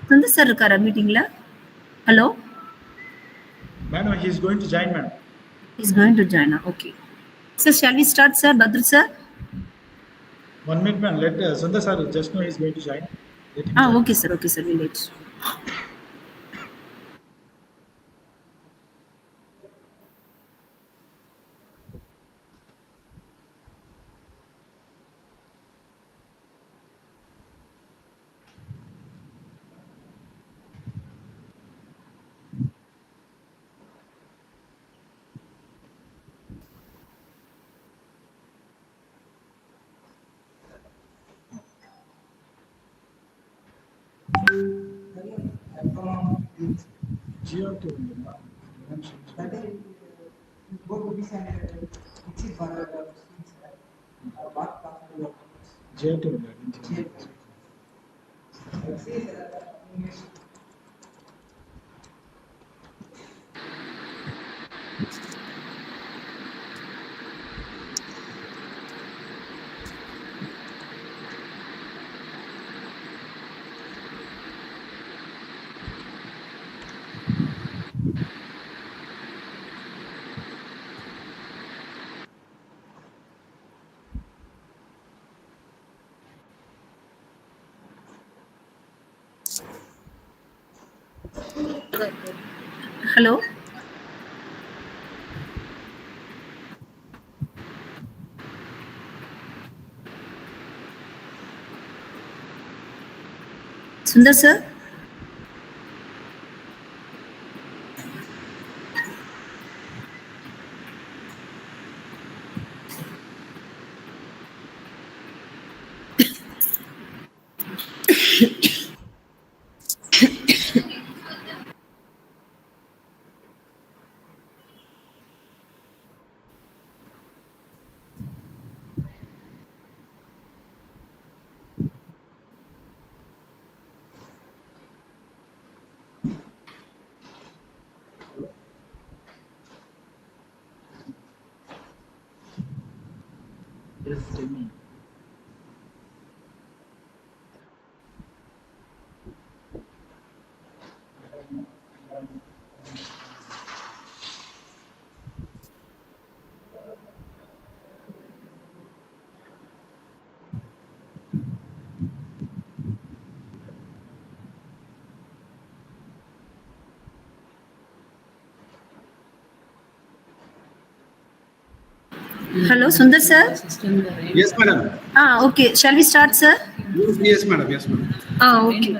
Sundar sir irukara meeting la? Hello? Madam, he is going to join, madam. He's going to join. Okay. Sir, shall we start, sir? Badru sir? 1 minute, madam. Let Sundar sir just know he is going to join. Let him join. Okay, sir. Okay, sir. We'll wait. Hello? Sundar sir? Yes, tell me. Hello, Sundar sir? Yes, madam. Okay. Shall we start, sir? Yes, madam. Yes, madam. Okay.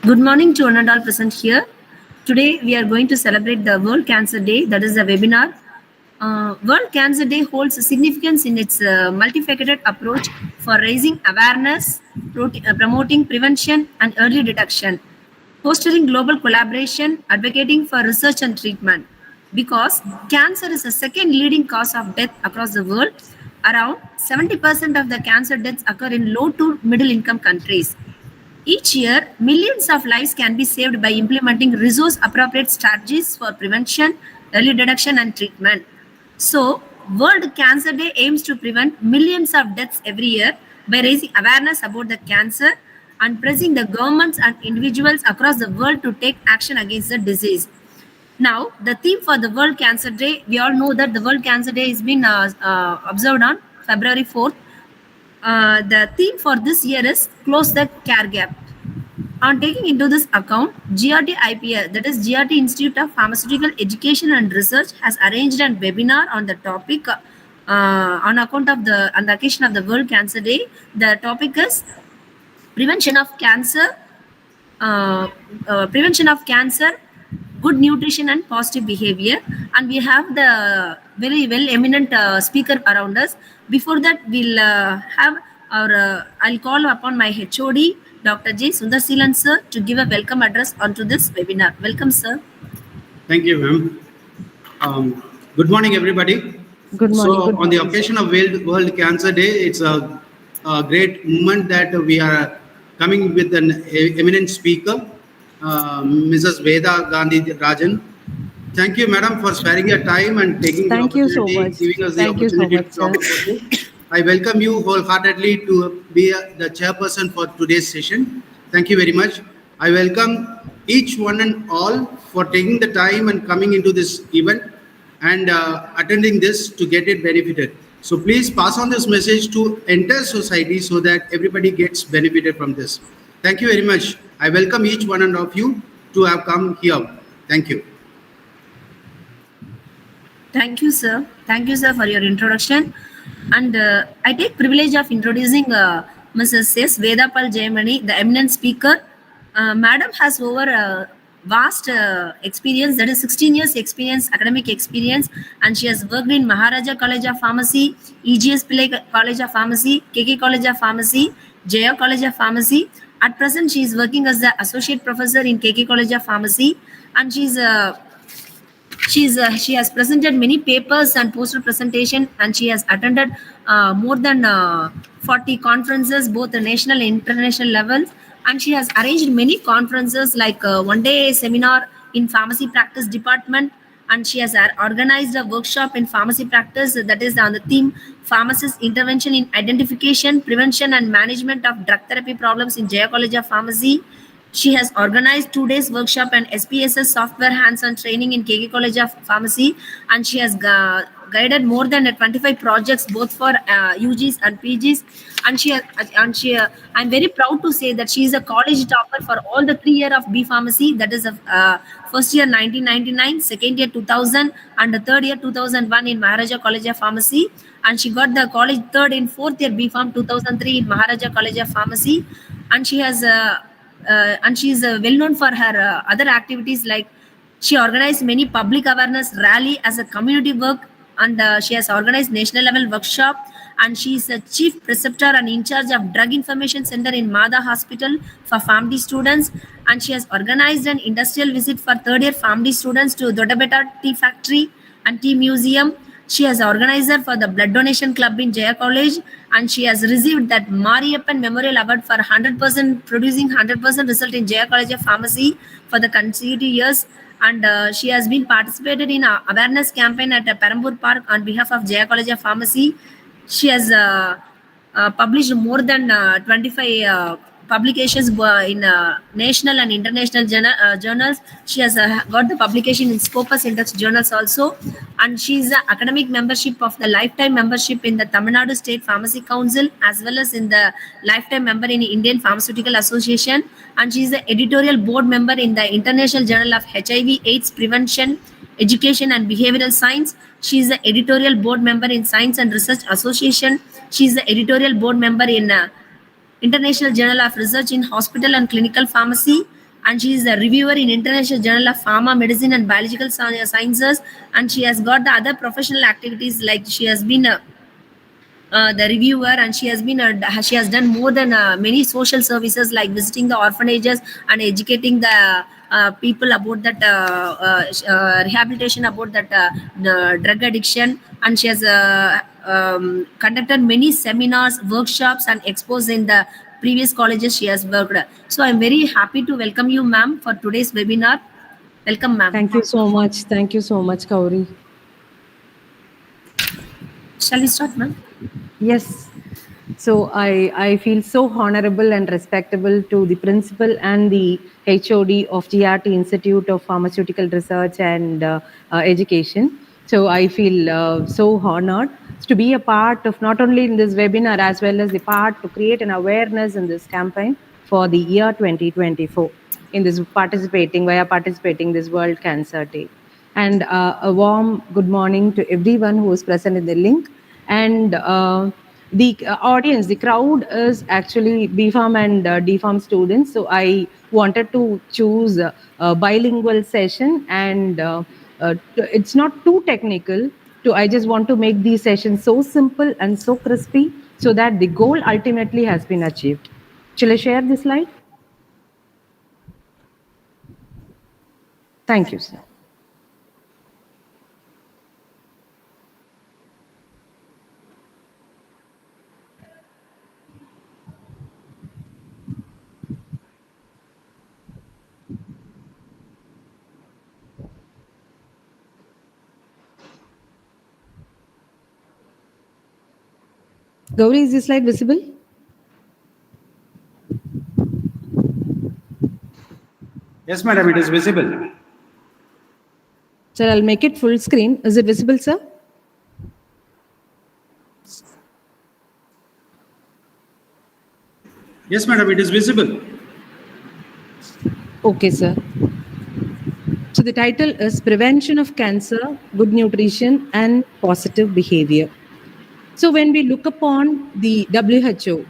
Good morning to one and all present here. Today we are going to celebrate the World Cancer Day, that is the webinar. World Cancer Day holds significance in its multifaceted approach for raising awareness, promoting prevention and early detection, fostering global collaboration, advocating for research and treatment. Because cancer is the second leading cause of death across the world, around 70% of the cancer deaths occur in low to middle income countries. Each year, millions of lives can be saved by implementing resource appropriate strategies for prevention, early detection, and treatment. So, World Cancer Day aims to prevent millions of deaths every year by raising awareness about the cancer and pressing the governments and individuals across the world to take action against the disease. Now, the theme for the World Cancer Day, we all know that the World Cancer Day has been observed on February 4th. The theme for this year is Close the Care Gap. On taking into this account, GRTIPR, that is GRT Institute of Pharmaceutical Education and Research, has arranged a webinar on the topic on the occasion of the World Cancer Day. The topic is prevention of cancer, good nutrition and positive behavior. And we have the very well eminent speaker around us. Before that, we'll have I'll call upon my HOD, Dr. J. Sundarseelan sir, to give a welcome address onto this webinar. Welcome, sir. Thank you, ma'am. Good morning, everybody. Good morning. So, on the occasion of World Cancer Day, it's a great moment that we are coming with an eminent speaker, Mrs. Veda Gandhi Rajan. Thank you, madam, for sparing your time and taking the Thank you so opportunity, much. giving us the Thank you so opportunity much, to talk sir. about it. I welcome you wholeheartedly to be the chairperson for today's session. Thank you very much. I welcome each one and all for taking the time and coming into this event and attending this to get it benefited. So please pass on this message to entire society so that everybody gets benefited from this. Thank you very much. I welcome each one and of you to have come here. Thank you. Thank you, sir. Thank you, sir, for your introduction. And I take privilege of introducing Mrs. S. Vedapal Jayamani, the eminent speaker. Madam has over vast experience, that is 16 years experience, academic experience, and she has worked in Maharaja College of Pharmacy, EGS Pillai College of Pharmacy, KK College of Pharmacy, Jaya College of Pharmacy. At present, she is working as the associate professor in KK College of Pharmacy, and she has presented many papers and poster presentation, and she has attended more than 40 conferences, both the national and international levels, and she has arranged many conferences like one day seminar in pharmacy practice department, and she has organized a workshop in pharmacy practice that is on the theme pharmacist intervention in identification, prevention and management of drug therapy problems in Jaya College of Pharmacy. She has organized 2 days workshop and SPSS software hands-on training in KK College of Pharmacy, and she has guided more than 25 projects both for UGs and PGs. And I'm very proud to say that she is a college topper for all the 3 year of B Pharmacy. That is first year 1999, second year 2000, and the third year 2001 in Maharaja College of Pharmacy. And she got the college third in fourth year B Pharm 2003 in Maharaja College of Pharmacy, and she is well known for her other activities like she organized many public awareness rally as a community work, and she has organized national level workshop, and she is a chief preceptor and in charge of drug information center in Mada Hospital for family students, and she has organized an industrial visit for third year family students to Dodabeta Tea Factory and Tea Museum. She is organizer for the Blood Donation Club in Jaya College, and she has received that Mariappan Memorial Award for 100% producing 100% result in Jaya College of Pharmacy for the consecutive years. And she has been participated in a awareness campaign at Perambur Park on behalf of Jaya College of Pharmacy. She has published more than 25 publications in national and international journals. She has got the publication in Scopus Index journals also, and she is the academic membership of the lifetime membership in the Tamil Nadu State Pharmacy Council as well as in the lifetime member in Indian Pharmaceutical Association, and she is the editorial board member in the International Journal of HIV/AIDS Prevention, Education and Behavioral Science. She is the editorial board member in Science and Research Association. She is the editorial board member in International Journal of Research in Hospital and Clinical Pharmacy, and she is a reviewer in International Journal of Pharma, Medicine and Biological Sciences, and she has got the other professional activities like she has been the reviewer, and she has done more than many social services like visiting the orphanages and educating the people about that rehabilitation about that drug addiction, and she has conducted many seminars, workshops and expos in the previous colleges she has worked. So I'm very happy to welcome you, ma'am, for today's webinar. Welcome, ma'am. Thank you so much. Thank you so much, Kauri. Shall we start, ma'am? Yes. So I feel so honorable and respectable to the principal and the HOD of GRT Institute of Pharmaceutical Research and Education. So I feel so honored to be a part of not only in this webinar as well as the part to create an awareness in this campaign for the year 2024 in this participating this World Cancer Day. And a warm good morning to everyone who is present in the link. And the audience, the crowd is actually BPharm and DPharm students. So I wanted to choose a bilingual session, and it's not too technical. I just want to make these sessions so simple and so crispy so that the goal ultimately has been achieved. Shall I share this slide? Thank you, sir. Gauri, is this slide visible? Yes, madam, it is visible. Sir, I'll make it full screen. Is it visible, sir? Yes, madam, it is visible. Okay, sir. So the title is Prevention of Cancer, Good Nutrition and Positive Behavior. So when we look upon the WHO,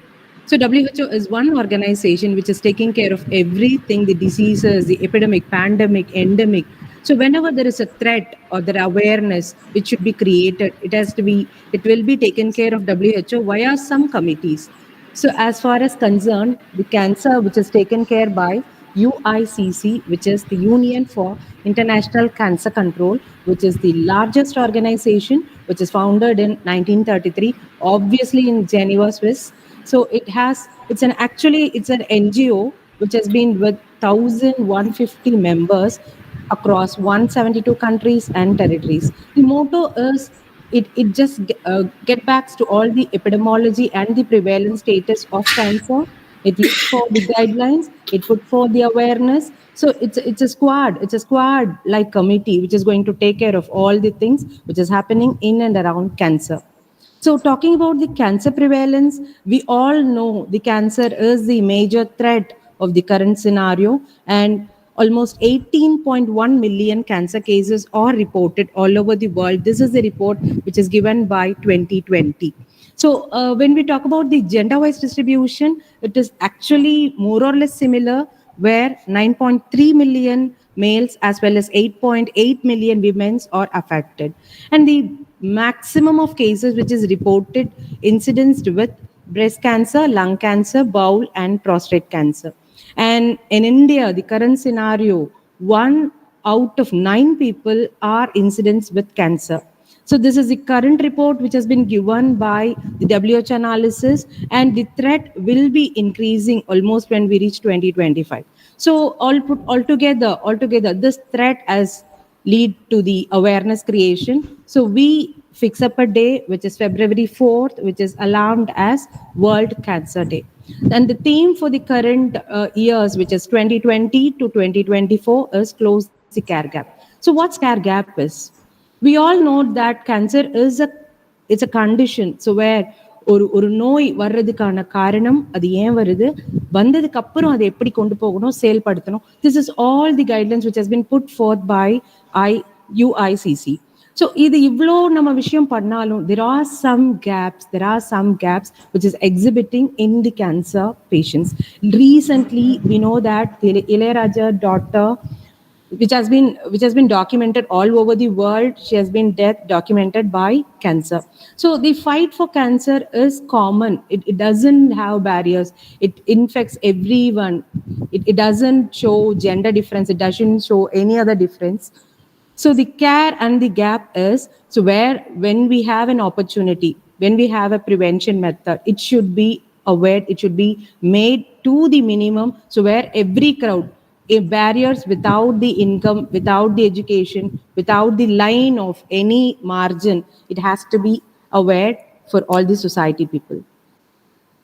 so WHO is one organization which is taking care of everything, the diseases, the epidemic, pandemic, endemic. So whenever there is a threat or there awareness which should be created, it will be taken care of WHO via some committees. So as far as concerned, the cancer which is taken care by UICC, which is the Union for International Cancer Control, which is the largest organization, which is founded in 1933, obviously in Geneva, Swiss. So it's an NGO which has been with 1,150 members across 172 countries and territories. The motto is it just get back to all the epidemiology and the prevalence status of cancer. It looks for the guidelines, it put for the awareness. So it's a squad like committee which is going to take care of all the things which is happening in and around cancer. So talking about the cancer prevalence, we all know the cancer is the major threat of the current scenario, and almost 18.1 million cancer cases are reported all over the world. This is the report which is given by 2020. So when we talk about the gender-wise distribution, it is actually more or less similar, where 9.3 million males as well as 8.8 million women are affected. And the maximum of cases which is reported incidents with breast cancer, lung cancer, bowel and prostate cancer. And in India, the current scenario, 1 out of 9 people are incidents with cancer. So this is the current report which has been given by the WHO analysis, and the threat will be increasing almost when we reach 2025. So altogether, this threat has lead to the awareness creation. So we fix up a day which is February 4th, which is alarmed as World Cancer Day. And the theme for the current years, which is 2020 to 2024, is Close the Care Gap. So what's care gap is? We all know that cancer is a condition. So where ஒரு நோய் வர்றதுக்கான காரணம், அது ஏன் வருது, வந்ததுக்கு அப்புறம் அதை எப்படி கொண்டு போகணும், செயல்படுத்தணும். This is all the guidelines which has been put forth by UICC. So இது இவ்வளோ நம்ம விஷயம் பண்ணாலும் there are some gaps which is exhibiting in the cancer patients. Recently we know that Ilayaraja daughter, which has been documented all over the world, she has been death documented by cancer. So the fight for cancer is common. It doesn't have barriers. It infects everyone. It doesn't show gender difference. It doesn't show any other difference. So the care and the gap is, so where when we have an opportunity, when we have a prevention method, it should be aware, it should be made to the minimum. So where every crowd, barriers without the income, without the education, without the line of any margin, it has to be aware for all the society people.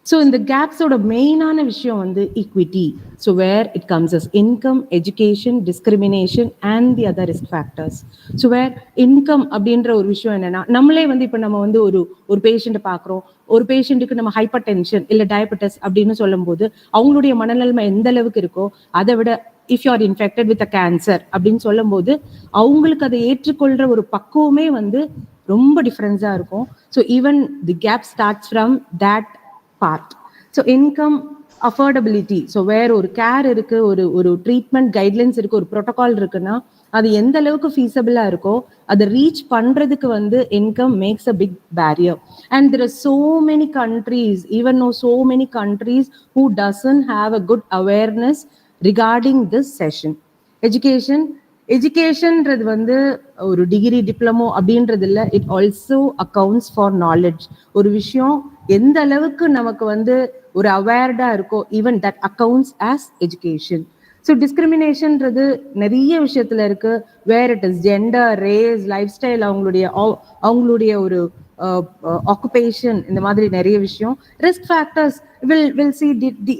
So in the gaps oda main ana vishayam vandu equity. So where it comes as income, education, discrimination and the other risk factors. So where income அப்படின்ற ஒரு விஷயம் என்னன்னா, நம்மளே வந்து இப்போ நம்ம வந்து ஒரு பேஷண்ட்டை பார்க்குறோம், ஒரு பேஷண்ட்டுக்கு நம்ம ஹைப்பர் டென்ஷன் இல்லை டயபெட்டிஸ் அப்படின்னு சொல்லும்போது அவங்களுடைய மனநிலைமை எந்த அளவுக்கு இருக்கோ அதை விட if you are infected with a cancer அப்படின்னு சொல்லும்போது அவங்களுக்கு அதை ஏற்றுக்கொள்கிற ஒரு பக்குவமே வந்து ரொம்ப டிஃப்ரென்ஸாக இருக்கும். So even the gap starts from that part. So income, affordability. So where ஒரு கேர் இருக்கு, ஒரு ட்ரீட்மெண்ட் கைட்லைன்ஸ் இருக்கு, ஒரு ப்ரோட்டோகால் இருக்குன்னா அது எந்த அளவுக்கு ஃபீஸபிளா இருக்கோ அதை ரீச் பண்றதுக்கு வந்து income makes a big barrier. And there are so many countries, even know so many countries who doesn't have a good awareness regarding this session. எஜுகேஷன்ன்றது வந்து ஒரு டிகிரி டிப்ளமோ அப்படின்றது இல்லை, it also accounts for knowledge. ஒரு விஷயம் எந்த அளவுக்கு நமக்கு வந்து ஒரு அவேர்டா இருக்கோ, even that accounts as education. So டிஸ்கிரிமினேஷன்ன்றது நிறைய விஷயத்துல இருக்கு, where it is gender, race, lifestyle, அவங்களுடைய ஒரு occupation, இந்த மாதிரி நிறைய விஷயம். Risk factors, we'll see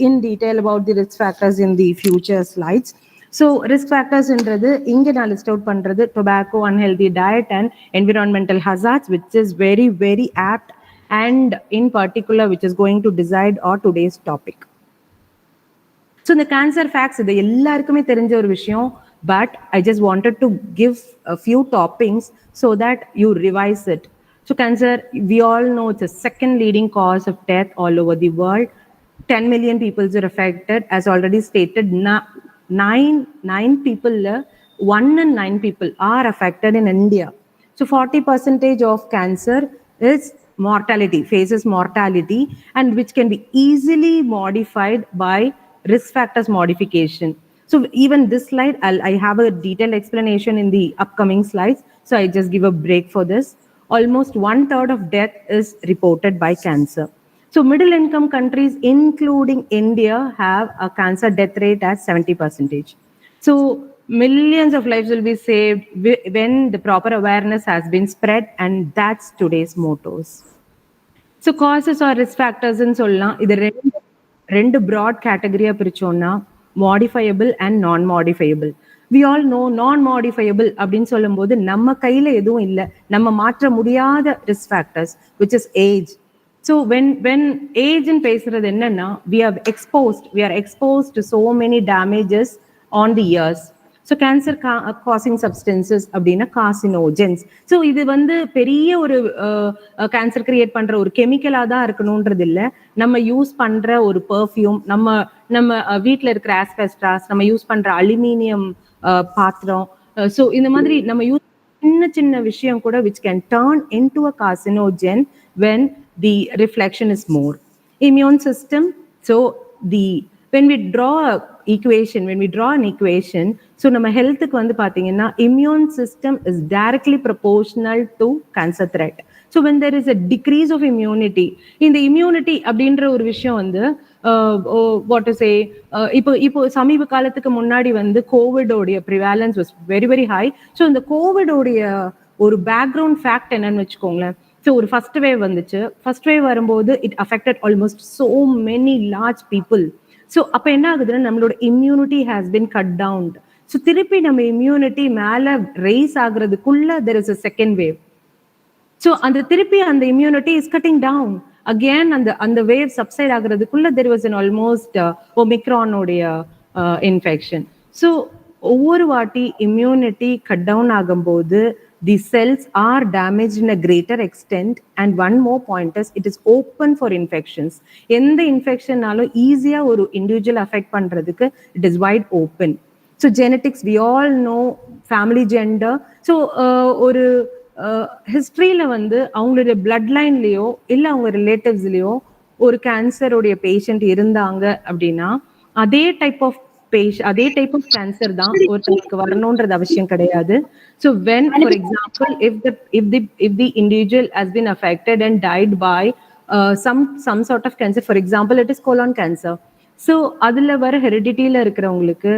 in detail about the risk factors in the future slides. So risk factors என்றது இங்க நான் லிஸ்ட் அவுட் பண்றது tobacco, unhealthy diet and environmental hazards, which is very very apt and in particular which is going to decide our today's topic. So இந்த cancer facts இது எல்லாருக்குமே தெரிஞ்ச ஒரு விஷயம், but I just wanted to give a few toppings so that you revise it. So cancer, we all know it's the second leading cause of death all over the world. 10 million people are affected, as already stated. Nine people, 1 in 9 people are affected in India. So 40% of cancer is mortality, faces mortality, and which can be easily modified by risk factors modification. So even this slide, I have a detailed explanation in the upcoming slides. So I just give a break for this. Almost 1/3 of death is reported by cancer. So middle income countries, including India, have a cancer death rate at 70%. So millions of lives will be saved when the proper awareness has been spread, and that's today's mottos. So causes or risk factors in சொல்லலாம். இது ரெண்டு broad category பிரிச்சோம்னா modifiable and non modifiable. We all know non modifiable அப்படின்னு சொல்லும்போது நம்ம கையில எதுவும் இல்லை, நம்ம மாற்ற முடியாத risk factors, which is age. So when age in பேசுறது என்னன்னா, we are exposed to so many damages on the ears. So cancer causing substances அப்படின்னா carcinogens. So இது வந்து பெரிய ஒரு கேன்சர் கிரியேட் பண்ற ஒரு கெமிக்கலா தான் இருக்கணும்ன்றது இல்லை. நம்ம யூஸ் பண்ற ஒரு பெர்ஃப்யூம், நம்ம வீட்டில் இருக்கிற ஆஸ்பெஸ்டாஸ், நம்ம யூஸ் பண்ற அலுமினியம் பாத்திரம், ஸோ இந்த மாதிரி நம்ம யூஸ் சின்ன விஷயம் கூட which can turn into a carcinogen when the reflection is more. Immune system, so when we draw an equation, so நம்ம ஹெல்த்துக்கு வந்து பாத்தீங்கன்னா immune system is directly proportional to cancer threat. So when there is a decrease of immunity, இந்த immunity அப்படின்ற ஒரு விஷயம் வந்து what to say, இப்போ சமீப காலத்துக்கு முன்னாடி வந்து கோவிடோடைய prevalence was very very high. So இந்த கோவிடோடைய ஒரு பேக்ரவுண்ட் ஃபேக்ட் என்னன்னு வச்சுக்கோங்களேன். ஸோ ஒரு ஃபர்ஸ்ட் வேவ் வந்துச்சு. ஃபர்ஸ்ட் வேவ் வரும்போது it affected almost so many large people. So அப்போ என்ன ஆகுதுன்னா, நம்மளோட immunity has been cut down. So திருப்பி நம்ம இம்யூனிட்டி மேலே ரைஸ் ஆகுறதுக்குள்ள there is a second wave. So அந்த திருப்பி அந்த immunity is cutting down again. அந்த வேவ் சப்சைட் ஆகுறதுக்குள்ள தெர் வாஸ் அன் ஆல்மோஸ்ட் ஒமிக்ரானோடைய இன்ஃபெக்ஷன். ஸோ ஒவ்வொரு வாட்டி இம்யூனிட்டி கட் டவுன் ஆகும்போது the cells are damaged in a greater extent, and one more point is it is open for infections. எந்த இன்ஃபெக்ஷன்னாலும் ஈஸியா ஒரு இண்டிவிஜுவல் அஃபெக்ட் பண்றதுக்கு it is wide open. So genetics, we all know family gender. So ஒரு ஹிஸ்ட்ரியில வந்து அவங்களுடைய blood லைன்லயோ இல்லை அவங்க ரிலேட்டிவ்ஸ்லயோ ஒரு கேன்சருடைய பேஷண்ட் இருந்தாங்க அப்படின்னா அதே டைப் ஆஃப் கேன்சர் தான் ஒருத்தருக்கு வரணும்ன்றது அவசியம் கிடையாது. So when, for example, if the individual has been affected and died by some sort of cancer, for example, it is colon cancer. So அதுல வர ஹெரிடிட்டியில இருக்கிறவங்களுக்கு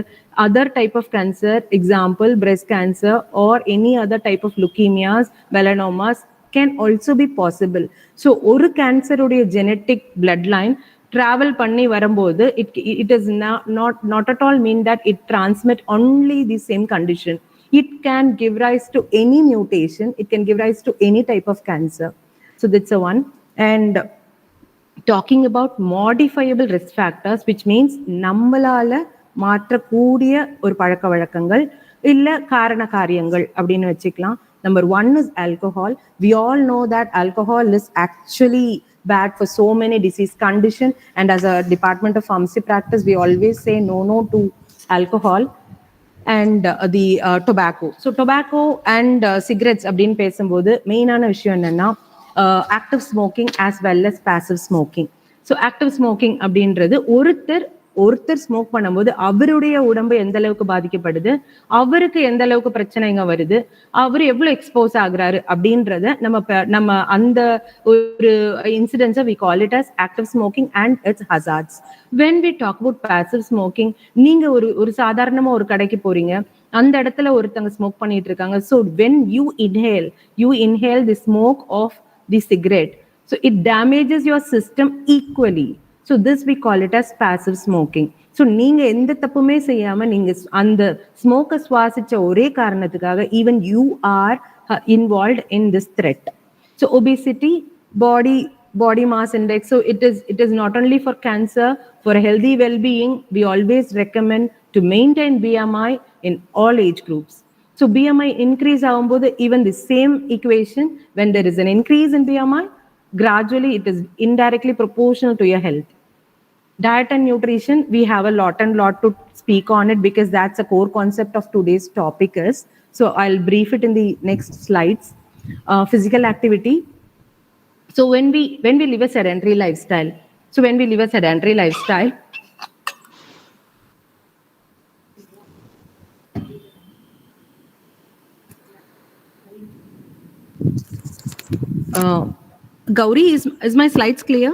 other type of cancer, example breast cancer or any other type of leukemias, melanomas can also be possible. So ஒரு கேன்சருடைய genetic blood line travel பண்ணி வரும்போது it does not at all mean that it transmit only the same condition. It can give rise to any mutation, it can give rise to any type of cancer. So that's a one. And talking about modifiable risk factors, which means நம்மளால மாற்றக்கூடிய ஒரு பழக்க வழக்கங்கள் இல்ல காரண காரியங்கள் அப்படின்னு வச்சுக்கலாம். Number 1 is alcohol. We all know that alcohol is actually bad for so many disease condition, and as a department of pharmacy practice we always say no to alcohol and the tobacco. So tobacco and cigarettes அப்படினு பேசும்போது மெயினான விஷயம் என்னன்னா active smoking as well as passive smoking. So active smoking அப்படின்றது ஒருத்தர் smoke பண்ணும்போது அவருடைய உடம்பு எந்த அளவுக்கு பாதிக்கப்படுது, அவருக்கு எந்த அளவுக்கு பிரச்சனைங்க வருது, அவர் எவ்வளவு எக்ஸ்போஸ் ஆகுறாரு அப்படின்றத நம்ம அந்த ஒரு இன்சிடென்ட்ஸை we call it as active smoking and its hazards. When we talk about passive smoking, நீங்க ஒரு சாதாரணமா ஒரு கடைக்கு போறீங்க, அந்த இடத்துல ஒருத்தங்க ஸ்மோக் பண்ணிட்டு இருக்காங்க. So when you inhale the smoke of the cigarette. So it damages your system equally. So this we call it as passive smoking. So நீங்க எந்த தப்புமே செய்யாம நீங்க அந்த ஸ்மோக்கை சுவாசிச்ச ஒரே காரணத்துக்காக even you are involved in this threat. So obesity, body mass index, so it is not only for cancer, for healthy well-being we always recommend to maintain BMI in all age groups. So BMI increase ஆகும்போது even the same equation, when there is an increase in BMI, gradually it is indirectly proportional to your health. Diet and nutrition, we have a lot to speak on it because that's a core concept of today's topic is. So I'll brief it in the next slides. Physical activity. So when we live a sedentary lifestyle, Gauri, is my slides clear?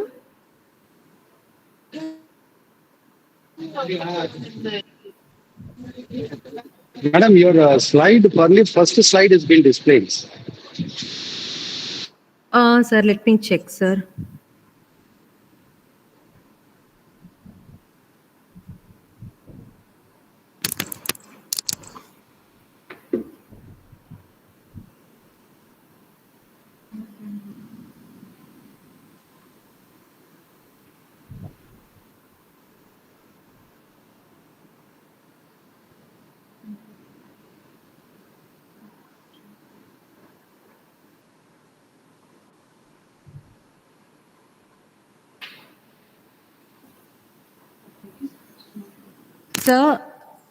Madam, your first slide has been displayed. Sir, let me check, sir.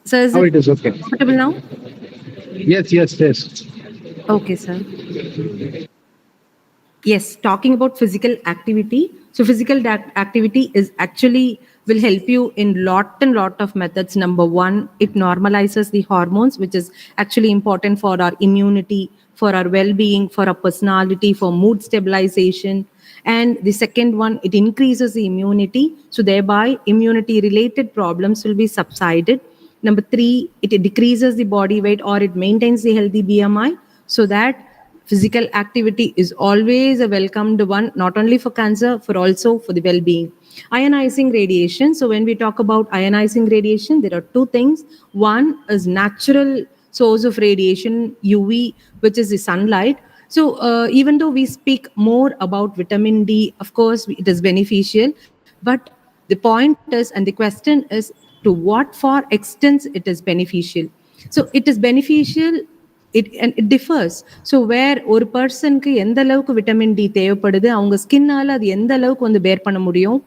Sir, is it is okay. Comfortable now? Yes. Okay, sir. Yes, talking about physical activity. So physical activity is actually will help you in lot of methods. Number one, it normalizes the hormones, which is actually important for our immunity, for our well-being, for our personality, for mood stabilization. And the second one, it increases the immunity. So thereby immunity related problems will be subsided. Number three, it decreases the body weight or it maintains the healthy BMI, so that physical activity is always a welcomed one, not only for cancer, for also for the well-being. Ionizing radiation. So when we talk about ionizing radiation, there are two things. One is natural source of radiation, UV, which is the sunlight. So even though we speak more about vitamin D, of course, it is beneficial. But the point is, and the question is, to what far extent it is beneficial. So it is beneficial, it differs. So where ஒரு பர்சனுக்கு எந்த அளவுக்கு vitamin D தேவைப்படுது, அவங்க ஸ்கின்னால அது எந்த அளவுக்கு வந்து பேர் பண்ண முடியும்,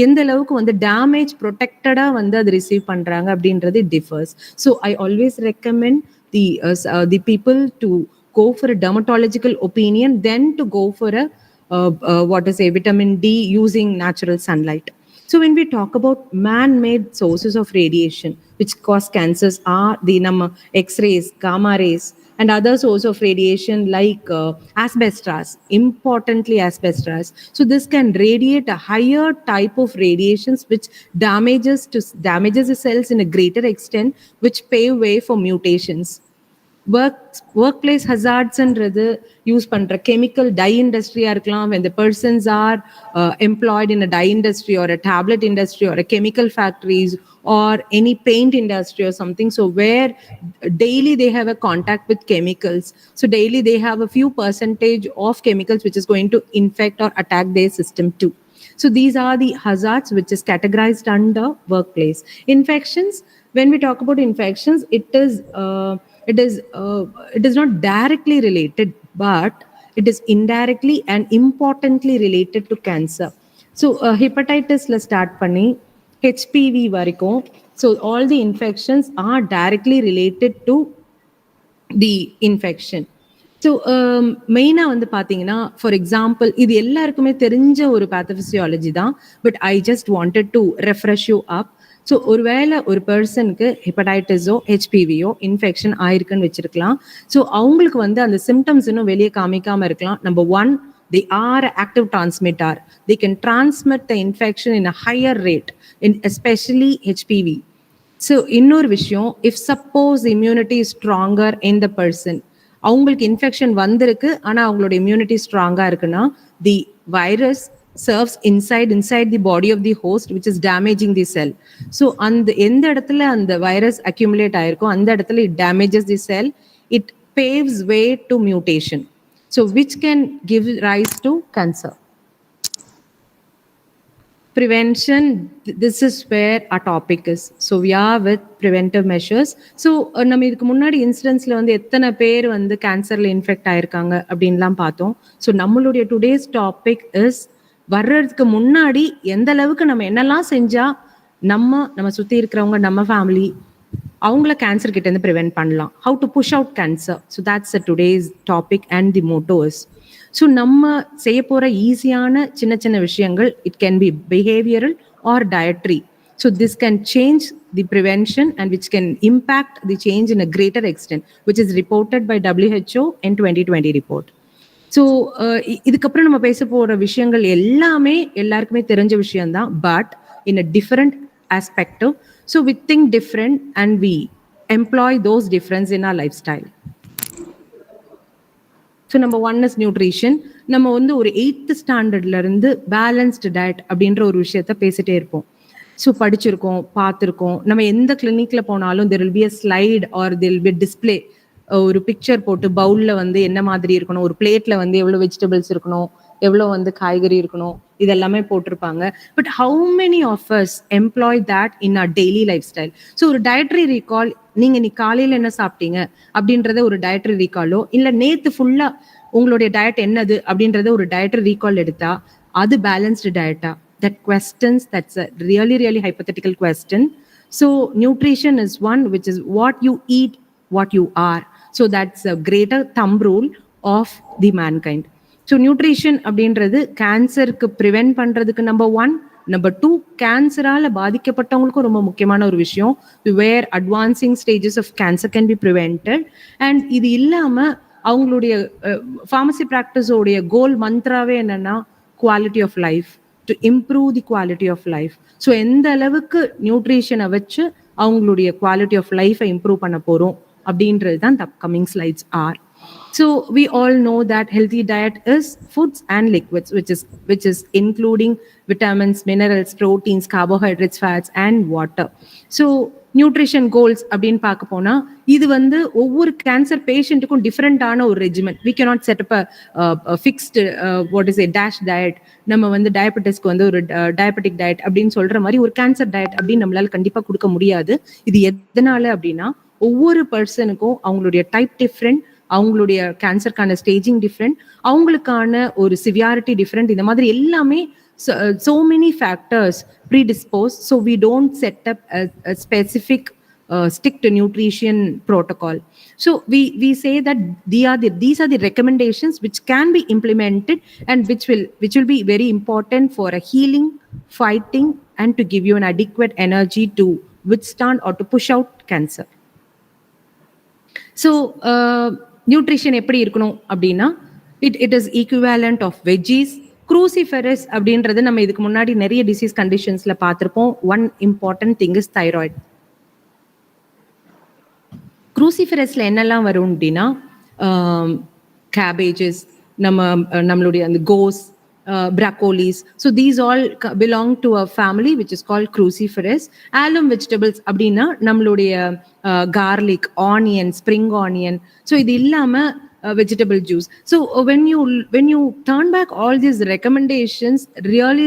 எந்த அளவுக்கு வந்து டேமேஜ் ப்ரொடெக்டடா வந்து அது ரிசீவ் பண்றாங்க அப்படின்றது differs. So I always recommend the people to go for a dermatological opinion, then to go for a vitamin D using natural sunlight. So when we talk about man-made sources of radiation which cause cancers are the X-rays, gamma rays, and other sources of radiation like asbestos, importantly asbestos. So this can radiate a higher type of radiations which damages the cells in a greater extent, which pave way for mutations. Workplace hazards and use பண்ற chemical dye industry இருக்கலாம், when the persons are employed in a dye industry or a tablet industry or a chemical factories or any paint industry or something, so where daily they have a contact with chemicals, so daily they have a few percentage of chemicals which is going to infect or attack their system too. So these are the hazards which is categorized under workplace. Infections, when we talk about infections, it is not directly related, but it is indirectly and importantly related to cancer. So hepatitis la start panni HPV varaikum, so all the infections are directly related to the infection. So மெயினாக வந்து பார்த்தீங்கன்னா, for example, இது எல்லாருக்குமே தெரிஞ்ச ஒரு pathophysiology தான், but I just wanted to refresh you up. So ஒருவேளை ஒரு பர்சனுக்கு ஹெப்படைட்டிஸோ ஹெச்பிவியோ இன்ஃபெக்ஷன் ஆயிருக்குன்னு வச்சிருக்கலாம். ஸோ அவங்களுக்கு வந்து அந்த சிம்டம்ஸ் இன்னும் வெளியே காமிக்காமல் இருக்கலாம். Number one, they are an active transmitter. They can transmit the infection in a higher rate, especially HPV. So இன்னொரு விஷயம், if suppose the immunity is stronger in the person, அவங்களுக்கு இன்ஃபெக்ஷன் வந்திருக்கு ஆனா அவங்களோட இம்யூனிட்டி ஸ்ட்ராங்கா இருக்குன்னா தி virus serves inside the body of the host which is damaging the cell. So அந்த எந்த இடத்துல அந்த வைரஸ் accumulate ஆயிருக்கோ அந்த இடத்துல it damages the cell, it paves way to mutation, so which can give rise to cancer. Prevention, this is where our topic is. So we are with preventive measures. So நம்ம இதுக்கு முன்னாடி இன்சிடென்ட்ஸ்ல வந்து எத்தனை பேர் வந்து கேன்சர்ல infect ஆயிருக்காங்க அப்படின்லாம் பார்த்தோம். ஸோ நம்மளுடைய டுடேஸ் டாபிக் இஸ் வர்றதுக்கு முன்னாடி எந்த அளவுக்கு நம்ம என்னெல்லாம் செஞ்சா நம்ம சுத்தி இருக்கிறவங்க நம்ம ஃபேமிலி அவங்கள கேன்சர் கிட்ட இருந்து ப்ரிவென்ட் பண்ணலாம், how to push out cancer. So that's a today's topic and the motto is. So நம்ம செய்ய போகிற ஈஸியான சின்ன சின்ன விஷயங்கள், it can be behavioural or dietary. So this can change the prevention and which can impact the change in a greater extent which is reported by WHO in 2020 report. So இதுக்கப்புறம் நம்ம பேச போகிற விஷயங்கள் எல்லாமே எல்லாருக்குமே தெரிஞ்ச விஷயம்தான், but in a different ஆஸ்பெக்டிவ். So we think different and we employ those difference in our lifestyle. So number 1 is nutrition. நம்ம வந்து ஒரு 8th ஸ்டாண்டர்ட்ல இருந்து பேலன்ஸ்டு டயட் அப்படின்ற ஒரு விஷயத்த பேசிட்டே இருப்போம். ஸோ படிச்சிருக்கோம், பார்த்துருக்கோம். நம்ம எந்த கிளினிக்ல போனாலும் there will be a slide or there will be a display, ஒரு பிக்சர் போட்டு பவுல்ல வந்து என்ன மாதிரி இருக்கணும், ஒரு பிளேட்ல வந்து எவ்வளவு வெஜிடபிள்ஸ் இருக்கணும், எவ்வளவு வந்து காய்கறி இருக்கணும், இதெல்லாமே போட்டிருப்பாங்க. But how many of us employ that in our daily lifestyle? So ஒரு டயட்ரி ரீகால், நீங்க நீ காலையில என்ன சாப்பிட்டீங்க அப்படின்றத ஒரு டயட்ரி ரீகாலோ, இல்ல நேத்து ஃபுல்லா உங்களுடைய டயட் என்னது அப்படின்றத ஒரு டயட்ரி ரீகால் எடுத்தா அது பேலன்ஸ்டு டயட்டா? That questions, that's a really hypothetical question. So nutrition is one which is what you eat, what you are. So that's a greater thumb rule of the mankind. So nutrition அப்படின்றது கேன்சருக்கு prevent பண்றதுக்கு number 1. Number 2, கேன்சரால பாதிக்கப்பட்டவங்களுக்கும் ரொம்ப முக்கியமான ஒரு விஷயம், where advancing stages of cancer can be prevented. And இது இல்லாம அவங்களுடைய ஃபார்மசி ப்ராக்டிஸோடைய கோல் மந்த்ராவே என்னன்னா quality of life, to improve the quality of life. So எந்த அளவுக்கு நியூட்ரிஷனை வச்சு அவங்களுடைய குவாலிட்டி ஆஃப் லைஃபை இம்ப்ரூவ் பண்ண போறோம் அப்படின்றது தான் the upcoming slides are. So we all know that healthy diet is foods and liquids, which is including vitamins, minerals, proteins, carbohydrates, fats and water. So nutrition goals அப்படின்னு பார்க்க போனா இது வந்து ஒவ்வொரு கேன்சர் பேஷண்ட்டுக்கும் டிஃப்ரெண்டான ஒரு regiment. we cannot set up a fixed what is a dash diet. நம்ம வந்து டயபெட்டிஸ்க்கு வந்து ஒரு டயபெட்டிக் டயட் அப்படின்னு சொல்ற மாதிரி ஒரு கேன்சர் டயட் அப்படின்னு நம்மளால கண்டிப்பா கொடுக்க முடியாது. இது எதனால அப்படின்னா ஒவ்வொரு பர்சனுக்கும் அவங்களுடைய டைப் டிஃப்ரெண்ட், அவங்களுடைய கேன்சருக்கான ஸ்டேஜிங் டிஃப்ரெண்ட், அவங்களுக்கான ஒரு சிவியாரிட்டி டிஃப்ரெண்ட். இந்த மாதிரி எல்லாமே so many factors predispose. So we don't set up a specific stick to nutrition protocol. So we say that these are the recommendations which can be implemented and which will be very important for a healing, fighting and to give you an adequate energy to withstand or to push out cancer. So nutrition எப்படி இருக்கணும் அப்படின்னா it is equivalent of veggies. Cruciferous அப்படின்றது நம்ம இதுக்கு முன்னாடி நிறைய disease கண்டிஷன்ஸ்ல பார்த்துருப்போம். One important thing is thyroid. க்ரூசிஃபெரஸ்ல என்னெல்லாம் வரும் அப்படின்னா கேபேஜஸ், நம்மளுடைய அந்த கோஸ், broccolis. So these all belong to a family which is called cruciferous. Alum vegetables அப்படின்னா நம்மளுடைய garlic, onion, spring onion. So இது இல்லாம vegetable juice. So when you turn back all these recommendations, really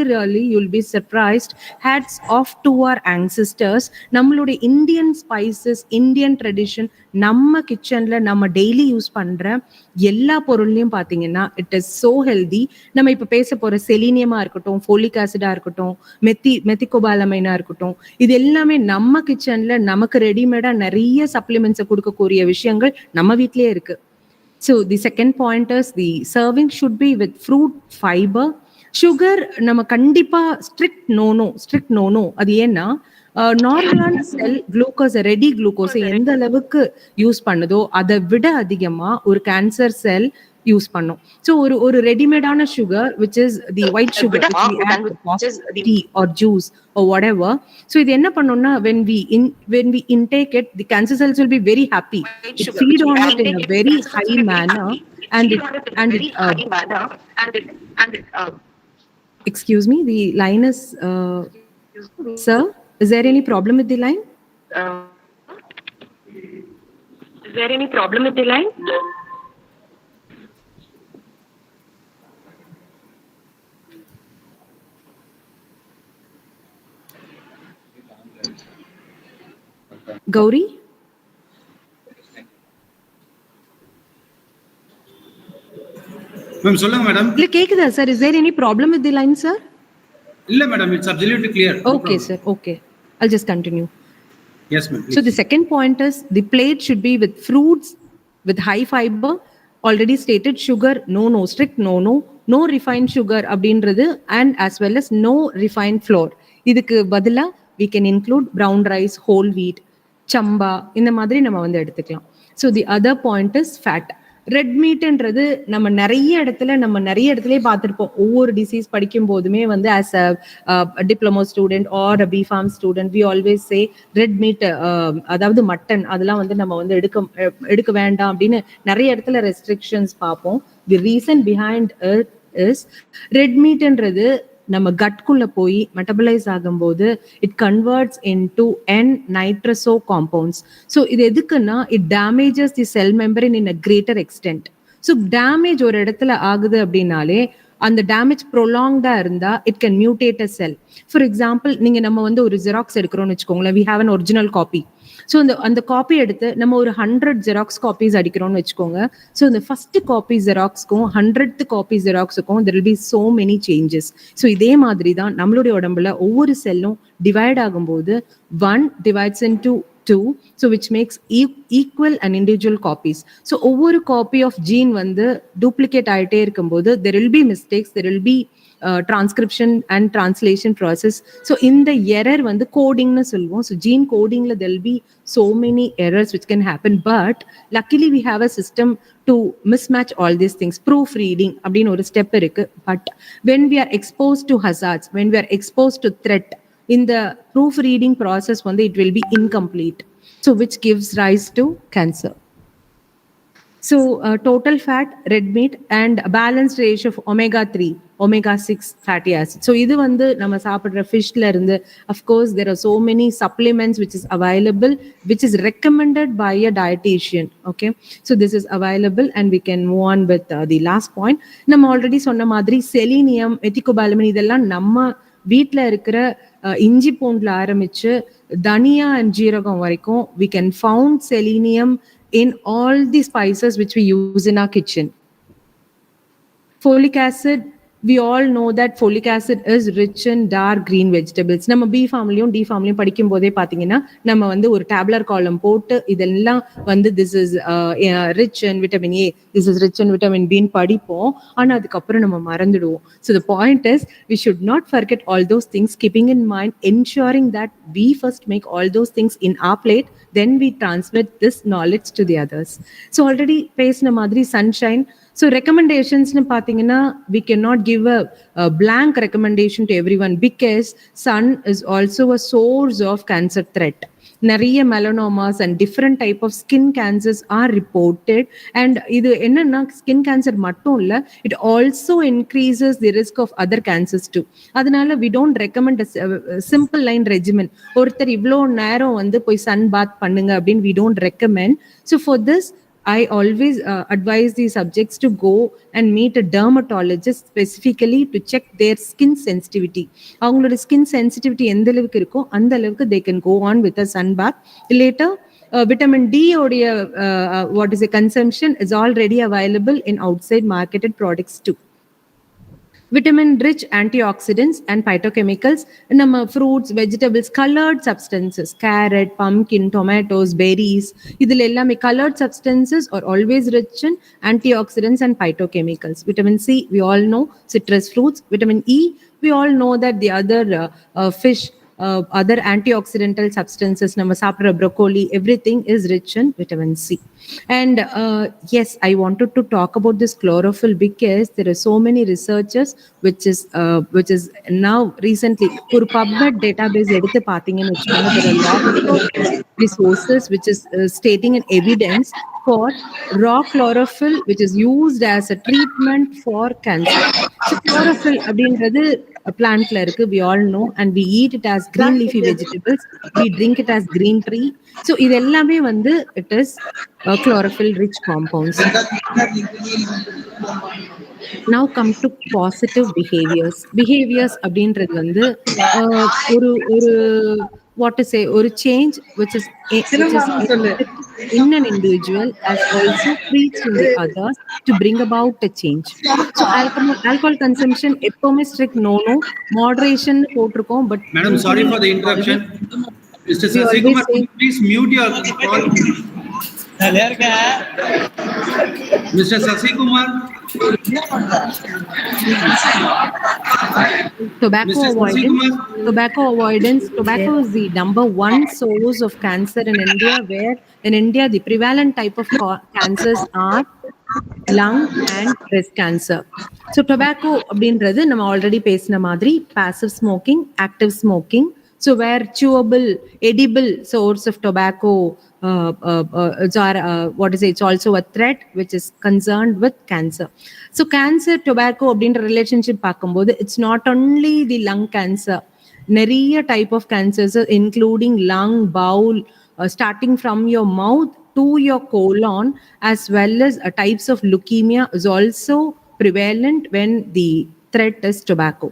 you'll be surprised. Hats off to our ancestors. நம்மளுடைய Indian spices, Indian tradition, நம்ம கிச்சன்ல நம்ம daily use பண்ற எல்லா பொருள்லையும் பாத்தீங்கன்னா இட் இஸ் சோ ஹெல்தி. நம்ம இப்ப பேச போற செலீனியமா இருக்கட்டும், ஃபோலிக் ஆசிடா இருக்கட்டும், மெத்திகோபாலமைனா இருக்கட்டும், இது எல்லாமே நம்ம கிச்சன்ல நமக்கு ரெடிமேடா நிறைய சப்ளிமெண்ட்ஸை கொடுக்கக்கூடிய விஷயங்கள் நம்ம வீட்லயே இருக்கு. So the second point is the serving should be with fruit, fiber. Sugar நம்ம கண்டிப்பா ஸ்ட்ரிக்ட் நோ. அது ஏன்னா நார்மலான செல் குளுக்கோஸ், ரெடி குளுக்கோஸ் எந்த அளவுக்கு யூஸ் பண்ணுதோ அதை விட அதிகமா ஒரு கேன்சர் செல் யூஸ் பண்ணோம். ஸோ ஒரு ரெடிமேடான sugar which is the white sugar tea or juice or whatever. So இது என்ன பண்ணோம்னா when we intake it, the cancer cells will be very happy. It feed on it in a very high manner and excuse me, the line is sir, is there any problem with the line? Is there any problem with the line? Gauri? Ma'am, சொல்லுங்க madam. இல்ல கேக்குதா sir? Is there any problem with the line, sir? இல்ல madam, it's absolutely clear. Okay, sir. Okay. I'll just continue. Yes, ma'am. So the second point is the plate should be with fruits, with high fiber, already stated sugar, no, strict no refined sugar அப்படின்றது, and as well as no refined flour. இதுக்கு பதிலா we can include brown rice, whole wheat, chamba, இந்த மாதிரி நம்ம வந்து எடுத்துக்கலாம். So the other point is fat. Red மீட்ன்றது நம்ம நிறைய இடத்துலயே பார்த்துருப்போம். ஒவ்வொரு டிசீஸ் படிக்கும் போதுமே வந்து as a diploma student or a B Pharm student we always say red meat, அதாவது மட்டன் அதெல்லாம் வந்து நம்ம வந்து எடுக்க வேண்டாம் அப்படின்னு நிறைய இடத்துல ரெஸ்ட்ரிக்ஷன்ஸ் பார்ப்போம். The reason behind it is red மீட்ன்றது நம்ம கட்குள்ள போய் மெட்டபலைஸ் ஆகும்போது it converts into N-nitroso compounds. So இது எதுக்குன்னா it damages the cell membrane in a greater extent. So damage ஒரு இடத்துல ஆகுது அப்படின்னாலே அந்த டேமேஜ் ப்ரொலாங்டா இருந்தா it can mutate a cell. For example, நம்ம வந்து ஒரு ஜெராக்ஸ் எடுக்கிறோம்னு வச்சுக்கோங்களேன், we have an original copy. So அந்த காப்பி எடுத்து நம்ம ஒரு 100 ஜெராக்ஸ் காப்பீஸ் அடிக்கிறோம்னு வச்சுக்கோங்க. ஸோ இந்த ஃபர்ஸ்ட் காப்பி ஜெராக்ஸ்க்கும் 100th காப்பி ஜெராக்ஸுக்கும் there will be so many changes. So இதே மாதிரி தான் நம்மளுடைய உடம்புல ஒவ்வொரு செல்லும் டிவைட் ஆகும்போது 1 divides into 2, so which makes equal and individual copies. So ஒவ்வொரு காப்பி ஆஃப் ஜீன் வந்து டூப்ளிகேட் ஆயிட்டே இருக்கும்போது there will be mistakes, there will be transcription and translation process. So இந்த error வந்து coding னு சொல்லுவோம். So gene coding ல there will be so many errors which can happen, but luckily we have a system to mismatch all these things. Proofreading அப்படின்னு ஒரு step இருக்கு. But when we are exposed to hazards, when we are exposed to threat, in the proofreading process வந்து it will be incomplete, so which gives rise to cancer. So total fat, red meat, and a balanced ratio of omega-3, omega-6 fatty acids. So இது வந்து நம்ம சாப்பிடுற ஃபிஷ்ல இருந்து, of course there are so many supplements which is available, which is recommended by a dietitian. Okay, so this is available and we can move on with the last point. நம்ம already சொன்ன மாதிரி selenium, மெத்திகோபாலமின் இதெல்லாம் நம்ம வீட்டில் இருக்கிற இஞ்சி பூண்டுல ஆரம்பிச்சு தனியா அண்ட் ஜீரகம் வரைக்கும் we can found selenium in all the spices which we use in our kitchen. Folic acid, we all know that folic acid is rich in dark green vegetables. நம்ம பி ஃபார்ம்லயும் டி ஃபார்ம்லயும் படிக்கும் போதே பாத்தீங்கன்னா நம்ம வந்து ஒரு டேப்லர் காலம் போட்டு இதெல்லாம் வந்து this is rich in vitamin A, this is rich in vitamin B படிப்போம். ஆனா அதுக்கப்புறம் நம்ம மறந்துடுவோம். So the point is we should not forget all those things, keeping in mind, ensuring that we first make all those things in our plate, then we transmit this knowledge to the others. So already பேசின மாதிரி sunshine. So recommendations னு பாத்தீங்கன்னா we cannot give a blank recommendation to everyone because sun is also a source of cancer threat. நிறைய melanomas and different type of skin cancers are reported, and இது என்னன்னா skin cancer மட்டும் இல்ல, it also increases the risk of other cancers too. அதனால we don't recommend a simple line regimen. ஒருத்தர் இவ்ளோ நேரம் வந்து போய் sun bath பண்ணுங்க அப்படின்னு we don't recommend. So for this I always advise the subjects to go and meet a dermatologist specifically to check their skin sensitivity. அவங்களோட skin sensitivity எந்த அளவுக்கு இருக்கோ அந்த அளவுக்கு they can go on with a sun bath. Later vitamin D உடைய what is a consumption is already available in outside marketed products too. Vitamin rich antioxidants and phytochemicals, நம்ம fruits, vegetables, colored substances, carrot, pumpkin, tomatoes, berries, இதுல எல்லாமே colored substances are always rich in antioxidants and phytochemicals. Vitamin C, we all know, citrus fruits. Vitamin E, we all know that the other fish other antioxidantal substances, நம்ம சாப்பிடுற broccoli, everything is rich in vitamin C. And yes, I wanted to talk about this chlorophyll because there are so many researchers which is now recently ஒரு PubMed database எடுத்து பார்த்தீங்கன்னு வச்சுக்கோங்க, there are a lot of resources which is stating an evidence for raw chlorophyll which is used as a treatment for cancer. So chlorophyll அப்படின்றது plantல இருக்கு, we all know, and we eat it as green leafy vegetables, we drink it as green tea. So இது எல்லாமே வந்து it is chlorophyll rich compounds. Now come to positive behaviors அப்படின்றது வந்து ஒரு ஒரு what to say, ஒரு change which is in an individual as also preached in the others to bring about a change. So alcohol consumption எப்பவுமே strict no, moderation போட்டிருக்கோம், but Madam, sorry for the interruption. Mr. Sasikumar, please mute your call. Mr. Sasikumar. Tobacco avoidance. Tobacco is the number one source of cancer in India, where in India the prevalent type of cancers are lung and breast cancer. So tobacco அப்படின்றது நம்ம already பேசின மாதிரி passive smoking, active smoking. So where chewable, edible source of tobacco, it's also a threat which is concerned with cancer. So cancer, tobacco அப்படின்ற relationship பார்க்கும்போது it's not only the lung cancer. நிறைய type of cancers including lung, bowel, starting from your mouth to your colon, as well as types of leukemia is also prevalent when the threat is tobacco.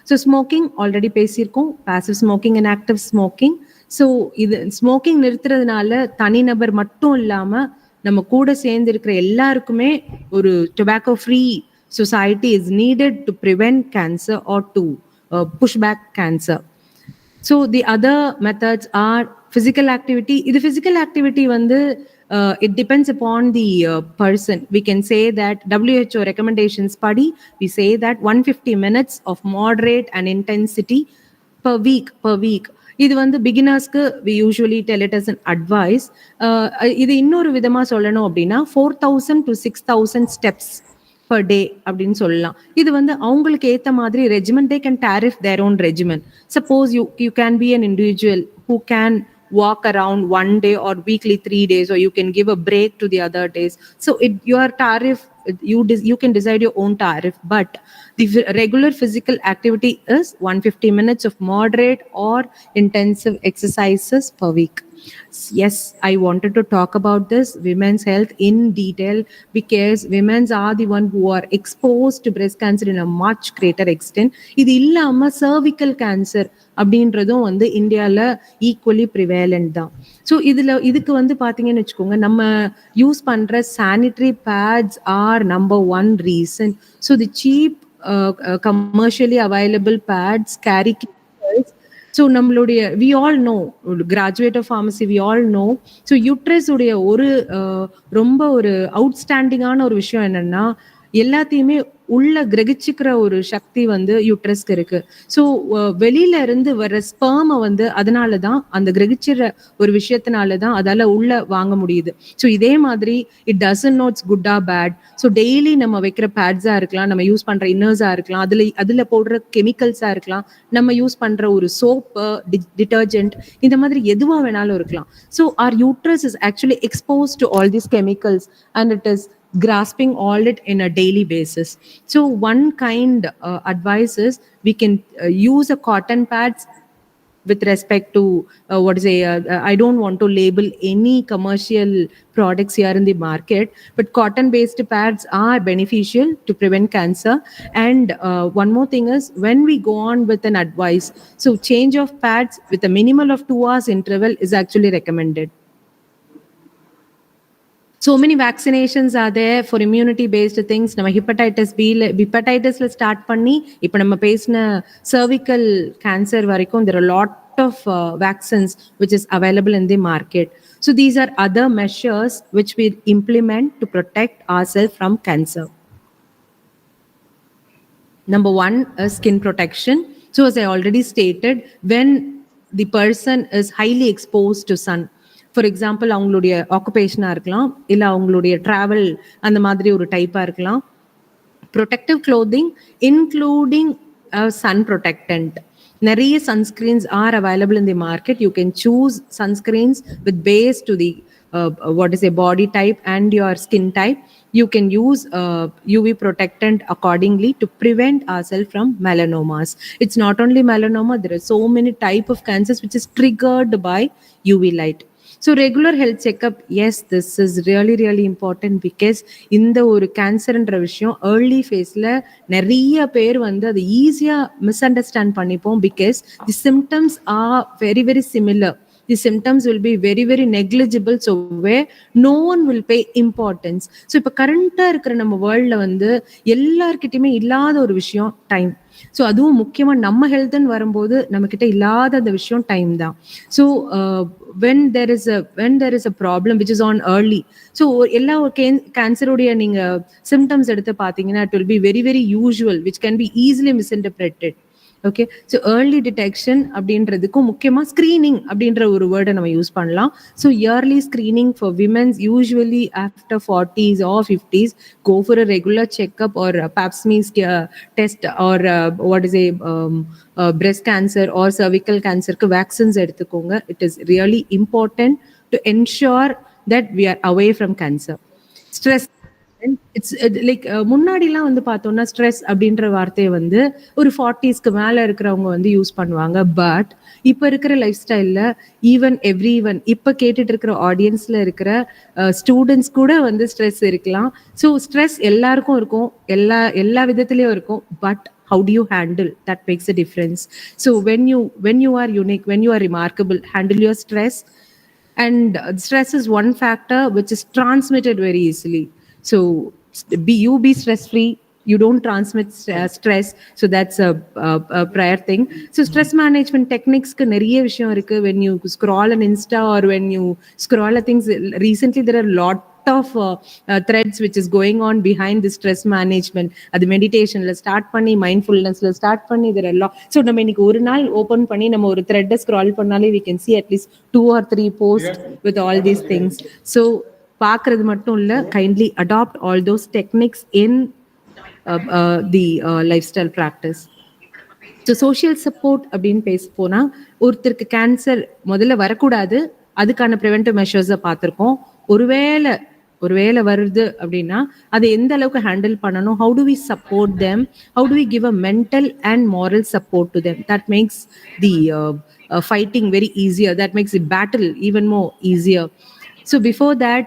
So smoking already பேசியிருக்கோம், passive smoking and active smoking. So இது smoking நிறுத்துறதுனால தனிநபர் மட்டும் இல்லாம நம்ம கூட சேர்ந்து இருக்கிற எல்லாருக்குமே ஒரு tobacco free society is needed to prevent cancer or to push back cancer. So the other methods are physical activity. இது physical activity வந்து it depends upon the person. We can say that WHO recommendations படி we say that 150 minutes of moderate and intensity per week. இது வந்து பிகினர்ஸ்க்கு we usually tell it as an advice. இது இன்னொரு விதமா சொல்லணும் அப்படின்னா 4000 to 6000 steps per day அப்படின்னு சொல்லலாம். இது வந்து அவங்களுக்கு ஏத்த மாதிரி regiment, they can tariff their own regimen. Suppose you can be an individual who can walk around one day or weekly 3 days, or you can give a break to the other days. So your tariff, you can decide your own tariff, but the regular physical activity is 150 minutes of moderate or intensive exercises per week. Yes, I wanted to talk about this women's health in detail because women are the one who are exposed to breast cancer in a much greater extent. இது இல்லாம cervical cancer அப்படின்றதும் வந்து இந்தியால equally prevalent தான். So இதுக்கு வந்து பார்த்தீங்கன்னு வச்சுக்கோங்க, நம்ம யூஸ் பண்ற sanitary pads are number one reason. So the cheap commercially available pads carry chemicals. So நம்மளுடைய we all know, graduate of pharmacy we all know. So uterus உடைய ஒரு ரொம்ப ஒரு அவுட்ஸ்டாண்டிங்கான ஒரு விஷயம் என்னன்னா, எல்லாத்தையுமே உள்ள கிரகிச்சுக்கிற ஒரு சக்தி வந்து யூட்ரஸ்க்கு இருக்கு. ஸோ வெளியில இருந்து வர ஸ்பெர்மை வந்து அதனாலதான், அந்த கிரகிச்சிற ஒரு விஷயத்தினாலதான் அதால உள்ள வாங்க முடியுது. ஸோ இதே மாதிரி it doesn't know it's good or bad. So daily நம்ம வைக்கிற பேட்ஸா இருக்கலாம், நம்ம யூஸ் பண்ற இன்னர்ஸா இருக்கலாம், அதுல போடுற கெமிக்கல்ஸா இருக்கலாம், நம்ம யூஸ் பண்ற ஒரு சோப்பு, டிட்டர்ஜென்ட், இந்த மாதிரி எதுவா வேணாலும் இருக்கலாம். So our uterus is actually exposed to all these chemicals and it is grasping all it in a daily basis. So one kind advice is we can use a cotton pads with respect to I don't want to label any commercial products here in the market, but cotton based pads are beneficial to prevent cancer. And one more thing is, when we go on with an advice, so change of pads with a minimal of 2 hours interval is actually recommended. So many vaccinations are there for immunity based things. நம்ம ஹெப்படைட்டிஸ்ல start பண்ணி இப்போ நம்ம பேசின cervical cancer வரைக்கும் there are a lot of vaccines which is available in the market. So these are other measures which we implement to protect ourselves from cancer. Number one is skin protection. So as I already stated, when the person is highly exposed to sun. For example அவங்களுடைய ஆக்குபேஷனாக இருக்கலாம், இல்லை அவங்களுடைய travel அந்த மாதிரி ஒரு டைப்பாக இருக்கலாம். protective clothing including a sun protectant. நிறைய sunscreens are available in the market. You can choose sunscreens with base to the what is a body type and your skin type. You can use UV protectant accordingly to prevent ourselves from melanomas. It's not only melanoma, there are so many type of cancers which is triggered by UV light. So regular health checkup, yes, this is really really important, because இந்த ஒரு கேன்சர்ன்ற விஷயம் early ஃபேஸில் நிறைய பேர் வந்து அதை ஈஸியாக miss understand பண்ணிப்போம், because the symptoms are very very similar. The symptoms will be very very negligible, so where no one will pay importance. So இப்போ கரண்டாக இருக்கிற நம்ம வேர்ல்டில் வந்து எல்லார்கிட்டையுமே இல்லாத ஒரு விஷயம் டைம். ஸோ அதுவும் முக்கியமாக நம்ம ஹெல்த்துன்னு வரும்போது நம்மக்கிட்ட இல்லாத அந்த விஷயம் டைம் தான். So when there is a problem which is on early, so எல்லா கேன்சருடைய நீங்கள் சிம்டம்ஸ் எடுத்து பார்த்தீங்கன்னா it will be very very usual, which can be easily misinterpreted. Okay, so early detection அப்படின்றதுக்கும் முக்கியமாக ஸ்க்ரீனிங் அப்படின்ற ஒரு வேர்டை நம்ம யூஸ் பண்ணலாம். So early screening for women's usually after 40s or 50s go for a regular checkup or pap smear test or what is a breast cancer or cervical cancerக்கு vaccines எடுத்துக்கோங்க. It is really important to ensure that we are away from cancer. Stress, it's like முன்னாடிலாம் வந்து பார்த்தோம்னா stress அப்படின்ற வார்த்தையை வந்து ஒரு 40ஸ்க்கு மேலே இருக்கிறவங்க வந்து யூஸ் பண்ணுவாங்க. பட் இப்போ இருக்கிற லைஃப் ஸ்டைலில் ஈவன் எவ்ரிவன், இப்போ கேட்டுட்டு இருக்கிற ஆடியன்ஸில் இருக்கிற ஸ்டூடெண்ட்ஸ் கூட வந்து ஸ்ட்ரெஸ் இருக்கலாம். ஸோ ஸ்ட்ரெஸ் எல்லாருக்கும் இருக்கும், எல்லா விதத்துலேயும் இருக்கும். But how do you handle that makes a difference. So when you are unique, when you are remarkable, handle your stress. And stress is one factor which is transmitted very easily. So be stress free, you don't transmit stress, so that's a prior thing. So stress management techniques ku nariya vishayam irukku. When you scroll on Insta or when you scroll things, recently there are lot of threads which is going on behind the stress management. Adu meditation la start panni, mindfulness la start panni, there are lot. So நம்ம இன்னைக்கு ஒரு நாள் open பண்ணி நம்ம ஒரு thread scroll பண்ணாலே we can see at least 2 or 3 posts with all these things. So பார்க்கறது மட்டும் இல்லை, kindly adopt all those techniques in the lifestyle practice. So social support அப்படின்னு பேச போனால், ஒருத்தருக்கு கேன்சர் முதல்ல வரக்கூடாது, அதுக்கான ப்ரிவென்டிவ் மெஷர்ஸை பார்த்துருக்கோம். ஒருவேளை வருது அப்படின்னா அதை எந்த அளவுக்கு ஹேண்டில் பண்ணணும், how do we support them, how do we give a mental and moral support to them, that makes the fighting very easier, that makes the battle even more easier. So before that,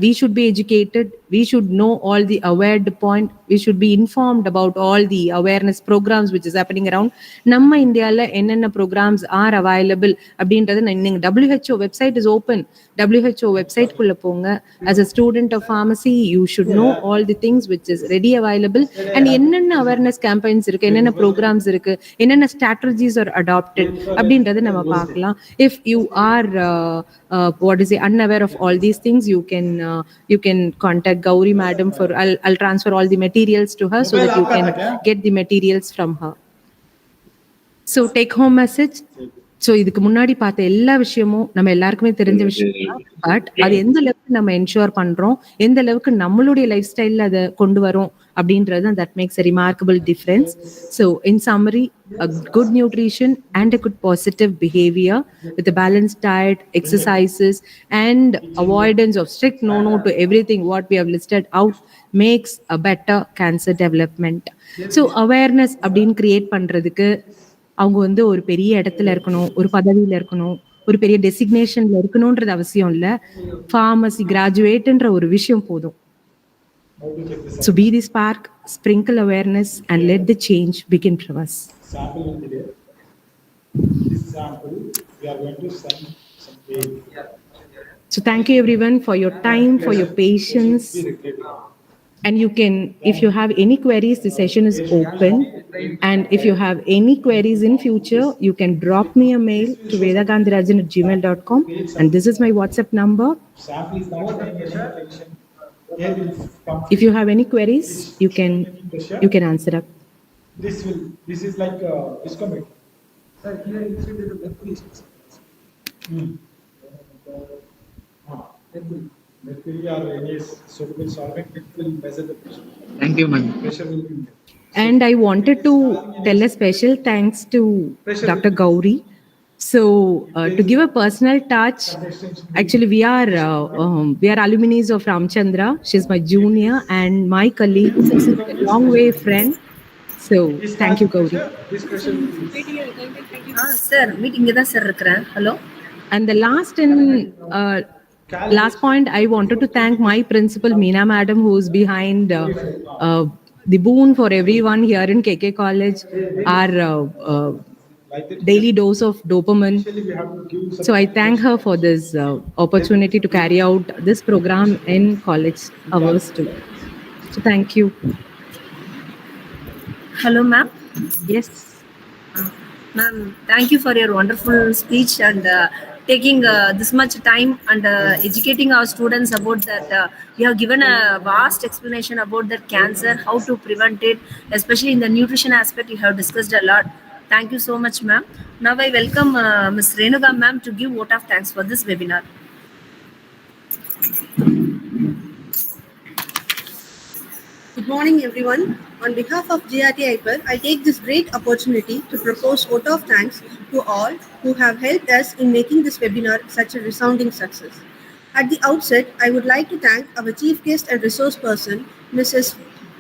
we should be educated, we should know all the aware point, we should be informed about all the awareness programs which is happening around. Namma Indiala enna programs are available அப்படின்றது ninga WHO website is open. WHO website kulla ponga. As a student of pharmacy, you should know all the things which is ready available, and enna awareness campaigns irukku, enna programs irukku, enna strategies are adopted அப்படின்றது நம்ம பார்க்கலாம். If you are what is it, unaware of all these things, you can contact Gauri madam for I'll transfer all the materials to her so that you can get the materials from her. So take home message. So இதுக்கு முன்னாடி பார்த்த எல்லா விஷயமும் நம்ம எல்லாருக்குமே தெரிஞ்ச விஷயம் தான். பட் அது எந்த அளவுக்கு நம்ம என்ஷூர் பண்றோம், எந்த அளவுக்கு நம்மளுடைய லைஃப் ஸ்டைல்ல அதை கொண்டு வரோம் அப்படின்றது that makes a remarkable difference. So in summary, a good nutrition and a good positive behavior with a balanced diet, exercises, and avoidance of strict no to everything what we have listed out makes a better cancer development. So awareness அப்படின்னு create பண்றதுக்கு அவங்க வந்து ஒரு பெரிய இடத்துல இருக்கணும், ஒரு பதவியில இருக்கணும், ஒரு பெரிய டெசிக்னேஷன்ல இருக்கணும்ன்றது அவசியம் இல்லை. ஃபார்மசி கிராஜுவேட்ன்ற ஒரு விஷயம் போதும். So be the spark, sprinkle awareness, and let the change begin from us. Sample will be there. This sample we are going to send some page. So thank you everyone for your time, for your patience. And you can, if you have any queries, the session is open. And if you have any queries in future, you can drop me a mail to vedagandhirajan@gmail.com. And this is my WhatsApp number. Sample is not having any attention. Here will come. If you have any queries, you can answer up. This is like viscometer. Sir, here you see the mercury. Mercury or any suitable solvent, it will measure the pressure. Thank you, man. Pressure will be met. And I wanted to tell a special thanks to Dr. Gauri. So to give a personal touch, actually we are alumni of Ramchandra. She's my junior and my colleague, a long way friend. So thank you, Gauri. This pressure will be sir, meet இங்க தான் sir இருக்கிறேன். Hello. And the last point, I wanted to thank my principal, Meena Madam, who is behind the boon for everyone here in KK College, our daily dose of dopamine. So I thank her for this opportunity to carry out this program in college hours too. So thank you. Hello, ma'am. Yes. Ma'am, thank you for your wonderful speech and taking this much time and educating our students about that. You have given a vast explanation about that cancer, how to prevent it, especially in the nutrition aspect. You have discussed a lot. Thank you so much, ma'am. Now I welcome Ms. Renuga, ma'am, to give vote of thanks for this webinar. Good morning, everyone. On behalf of GRTIPER, I take this great opportunity to propose vote of thanks to all who have helped us in making this webinar such a resounding success. At the outset, I would like to thank our chief guest and resource person, Mrs.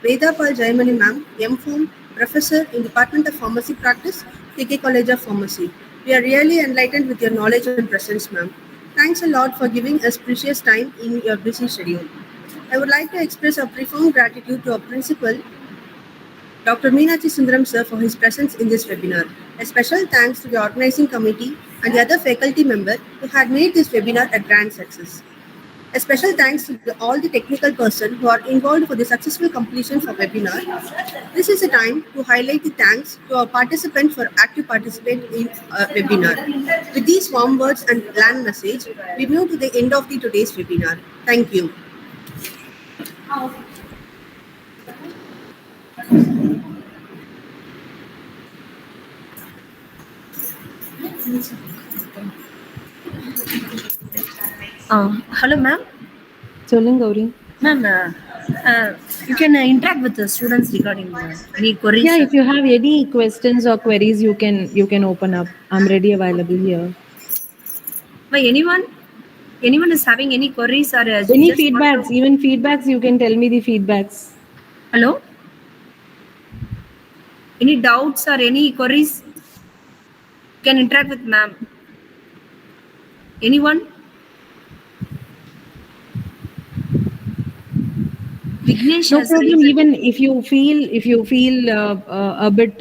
Vedapal Jaimani ma'am, M.Pharm, Professor in Department of Pharmacy Practice, KK College of Pharmacy. We are really enlightened with your knowledge and presence, ma'am. Thanks a lot for giving us precious time in your busy schedule. I would like to express our profound gratitude to our principal, Dr. Meenachi Sundaram sir, for his presence in this webinar. A special thanks to the organizing committee and the other faculty members who had made this webinar a grand success. A special thanks to all the technical persons who are involved for the successful completion of webinar. This is a time to highlight the thanks to our participants for active participation in webinar. With these warm words and land message, we move to the end of today's webinar. Thank you. Hello, ma'am. Solung Gauri. Ma'am, you can interact with the students regarding any queries. Yeah, if you have any questions or queries, you can open up. I'm ready, available here. But anyone is having any queries or Any feedbacks, even feedbacks, you can tell me the feedbacks. Hello? Any doubts or any queries? You can interact with ma'am. Anyone? Vignesh No has problem. raised- Even if you feel a bit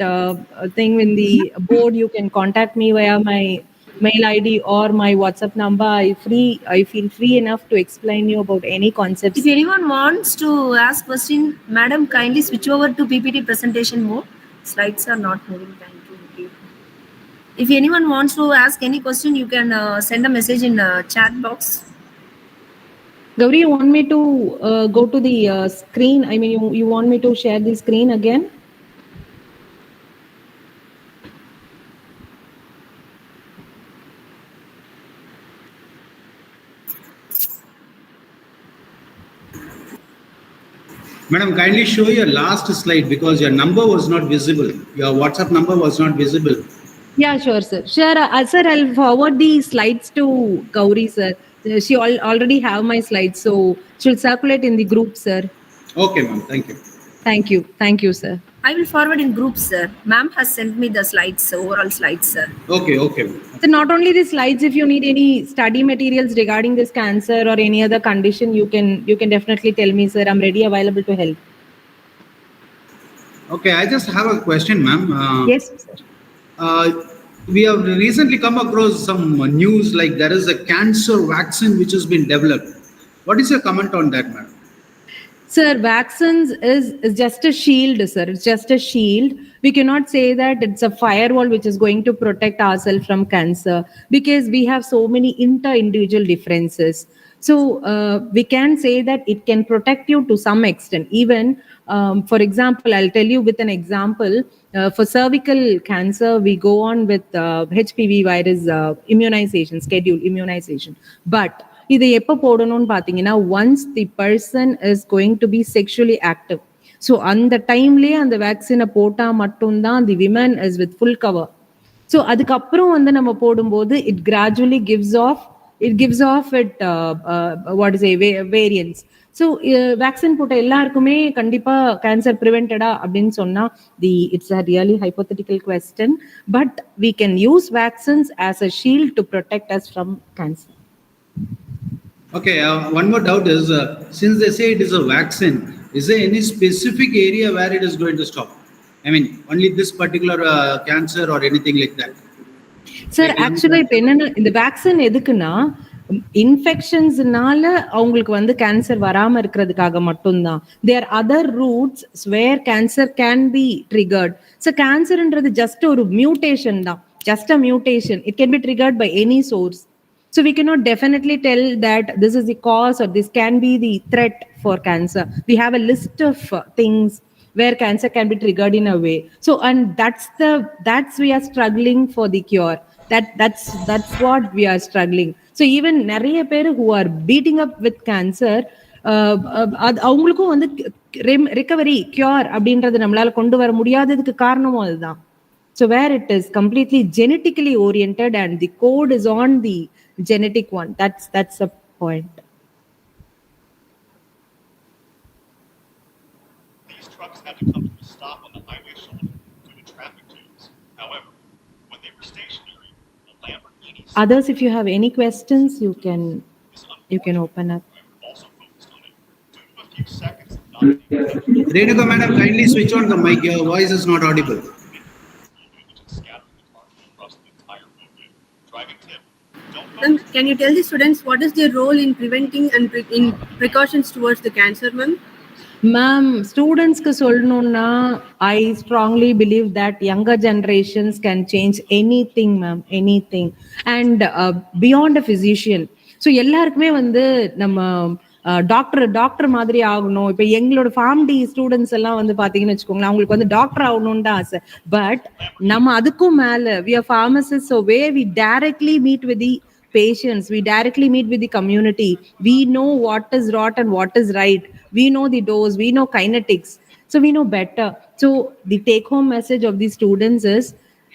thing in the board, you can contact me via my mail ID or my WhatsApp number. I feel free enough to explain you about any concepts. If anyone wants to ask question, madam, kindly switch over to PPT presentation mode. Slides are not moving. Thank you. If anyone wants to ask any question, you can send a message in chat box. Gauri, you want me to go to the screen? I mean, you want me to share the screen again? Madam, kindly show your last slide because your number was not visible. Your WhatsApp number was not visible. Yeah, sure, sir. Sure, sir, I'll forward the slides to Gauri, sir. She already have my slides, so she'll circulate in the group, sir. Okay, ma'am. Thank you. Thank you, sir. I will forward in groups, sir. Ma'am has sent me the slides, overall slides, sir. Okay. So not only the slides, if you need any study materials regarding this cancer or any other condition, you can definitely tell me, sir. I'm ready, available to help. Okay, I just have a question, ma'am. Yes, sir. We have recently come across some news like there is a cancer vaccine which has been developed. What is your comment on that, ma'am? Sir, vaccines is just a shield, sir. It's just a shield. We cannot say that it's a firewall which is going to protect ourselves from cancer because we have so many inter-individual differences. So we can say that it can protect you to some extent. Even for example, I'll tell you with an example. For cervical cancer, we go on with HPV virus immunization, scheduled immunization. But இதை எப்போ போடணும்னு பார்த்தீங்கன்னா, once the person is going to be sexually active, so அந்த டைம்லேயே அந்த வேக்சினை போட்டால் மட்டும்தான் the women is with full cover. So அதுக்கப்புறம் வந்து நம்ம போடும்போது it gradually gives off it what is a variance. So vaccine போட்ட எல்லாருக்குமே கண்டிப்பா கேன்சர் ப்ரிவென்டடா அப்படின்னு சொன்னா it's a really hypothetical question. But we can use vaccines as a shield to protect us from cancer. Okay, one more doubt is, since they say it is a vaccine, is there any specific area where it is going to stop? I mean, only this particular cancer or anything like that? Sir ஆக்சுவலா இப்ப என்னன்னா, இந்த vaccine எதுக்குன்னா இன்ஃபெக்ஷன்ஸ்னால அவங்களுக்கு வந்து cancer வராம இருக்கிறதுக்காக மட்டும்தான். There other routes where cancer can be triggered. So கேன்சர்ன்றது ஜஸ்ட் ஒரு மியூட்டேஷன் தான், just a mutation. It can be triggered by any source. So we cannot definitely tell that this is the cause or this can be the threat for cancer. We have a list of things where cancer can be triggered in a way. So, and that's we are struggling for the cure. That's what we are struggling. So even நிறைய பேர் who are beating up with cancer, அவங்களுக்கும் வந்து recovery cure அப்படின்றது நம்மளால கொண்டு வர முடியாததுக்கு காரணமும் அதுதான். So where it is completely genetically oriented and the code is on the genetic one, that's a point. These trucks had to come to a stop on the highway shoulder due to traffic jams. However, when they were stationary, the Lamborghini Others, if you have any questions, you can open up. also focused on it. Due to a few seconds of not being Renuka madam, kindly switch on the mic. Your voice is not audible. scattering the car across the entire roadway. Driving tip: don't Ma'am, can you tell the students what is their role in preventing and in precautions towards the cancer, ma'am? Ma'am, ஸ்டூடெண்ட்ஸ்க்கு சொல்லணும்னா I strongly believe that younger generations can change any thing ma'am, any thing. And beyond a physician. So எல்லாருக்குமே வந்து நம்ம doctor மாதிரி ஆகணும். இப்போ எங்களோட PharmD students எல்லாம் வந்து பார்த்தீங்கன்னு வச்சுக்கோங்களேன், அவங்களுக்கு வந்து டாக்டர் ஆகணும்னு தான் ஆசை. பட் நம்ம அதுக்கும் மேலே we are pharmacists, so where we directly meet with the patients, we directly meet with the community, we know what is wrong and what is right, we know the dose, we know kinetics, so we know better. So the take home message of the students is,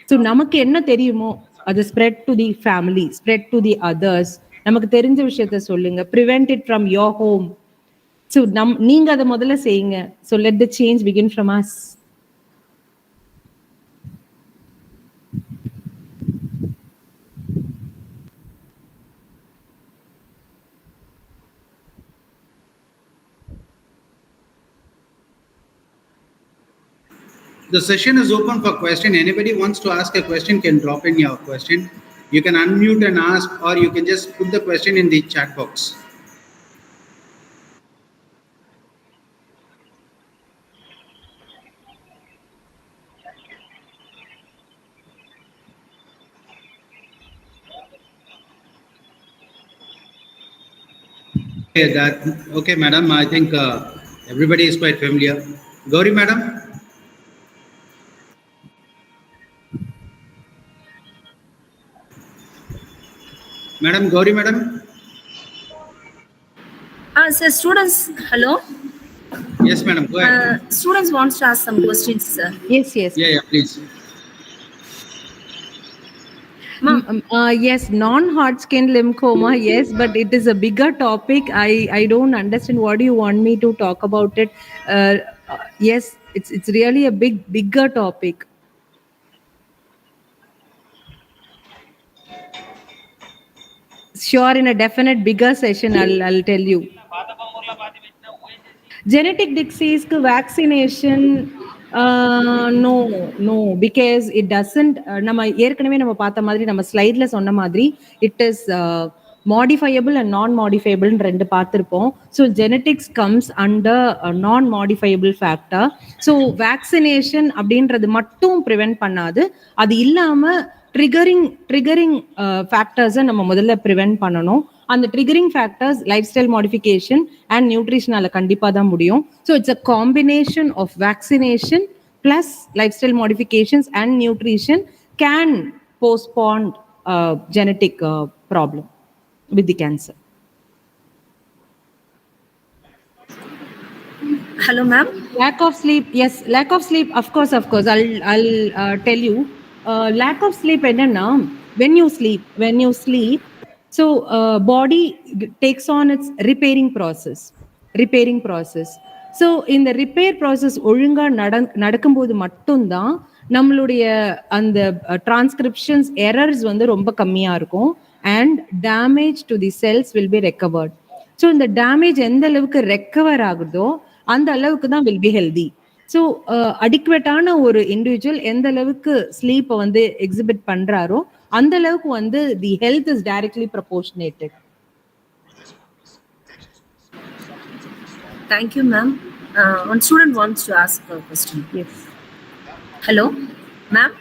so நமக்கு என்ன தெரியுமோ அதை spread to the family, spread to the others. நமக்கு தெரிஞ்ச விஷயத்த சொல்லுங்க, prevent it from your home. So நீங்க அதை முதல்ல செய்யுங்க. So let the change begin from us. The session is open for question. Anybody wants to ask a question can drop in your question. You can unmute and ask, or you can just put the question in the chat box. Okay, madam. I think everybody is quite familiar. Gauri, madam. Madam, Gauri, madam. Sir, students, hello. Yes, madam. Go ahead. Students wants to ask some questions, sir. Yes. Yeah, please. Yes, non-Hodgkin lymphoma, yes, but it is a bigger topic. I don't understand what you want me to talk about it. Yes, it's really a bigger topic. Sure, in a definite bigger session, I'll tell you. Genetic disease vaccination, no, because it doesn't. நம்ம ஏற்கனவே நம்ம பார்த்த மாதிரி, நம்ம ஸ்லைட்ல சொன்ன மாதிரி, it is modifiable and non-modifiable ரெண்டு பார்த்திருப்போம். So genetics comes under a non-modifiable factor. So vaccination அப்படின்றது மட்டும் prevent பண்ணாது. அது இல்லாம ட்ரிகரிங் ஃபேக்டர்ஸை நம்ம முதல்ல ப்ரிவென்ட் பண்ணணும். அந்த triggering factors lifestyle modification and நியூட்ரிஷனால கண்டிப்பாக தான் முடியும். So it's a combination of vaccination plus lifestyle modifications and nutrition can postpone genetic problem with the cancer. Hello, ma'am. Lack of sleep, yes, lack of sleep, of course. I'll tell you. Lack of sleep enna, when you sleep, so body takes on its repairing process. So இந்த repair process ஒழுங்காக நடக்கும்போது மட்டும்தான் நம்மளுடைய அந்த transcriptions errors வந்து ரொம்ப கம்மியாக இருக்கும் and damage to the cells will be recovered. So இந்த டேமேஜ் எந்த அளவுக்கு ரெக்கவர் ஆகுதோ அந்த அளவுக்கு தான் வில் பி ஹெல்தி. ஸோ அடிக்குவேட்டான ஒரு இண்டிவிஜுவல் எந்த அளவுக்கு ஸ்லீப்பை வந்து எக்ஸிபிட் பண்ணுறாரோ அந்த அளவுக்கு வந்து the health is directly proportionated. Thank you, ma'am. One student wants to ask a question. Yes. Hello, ma'am.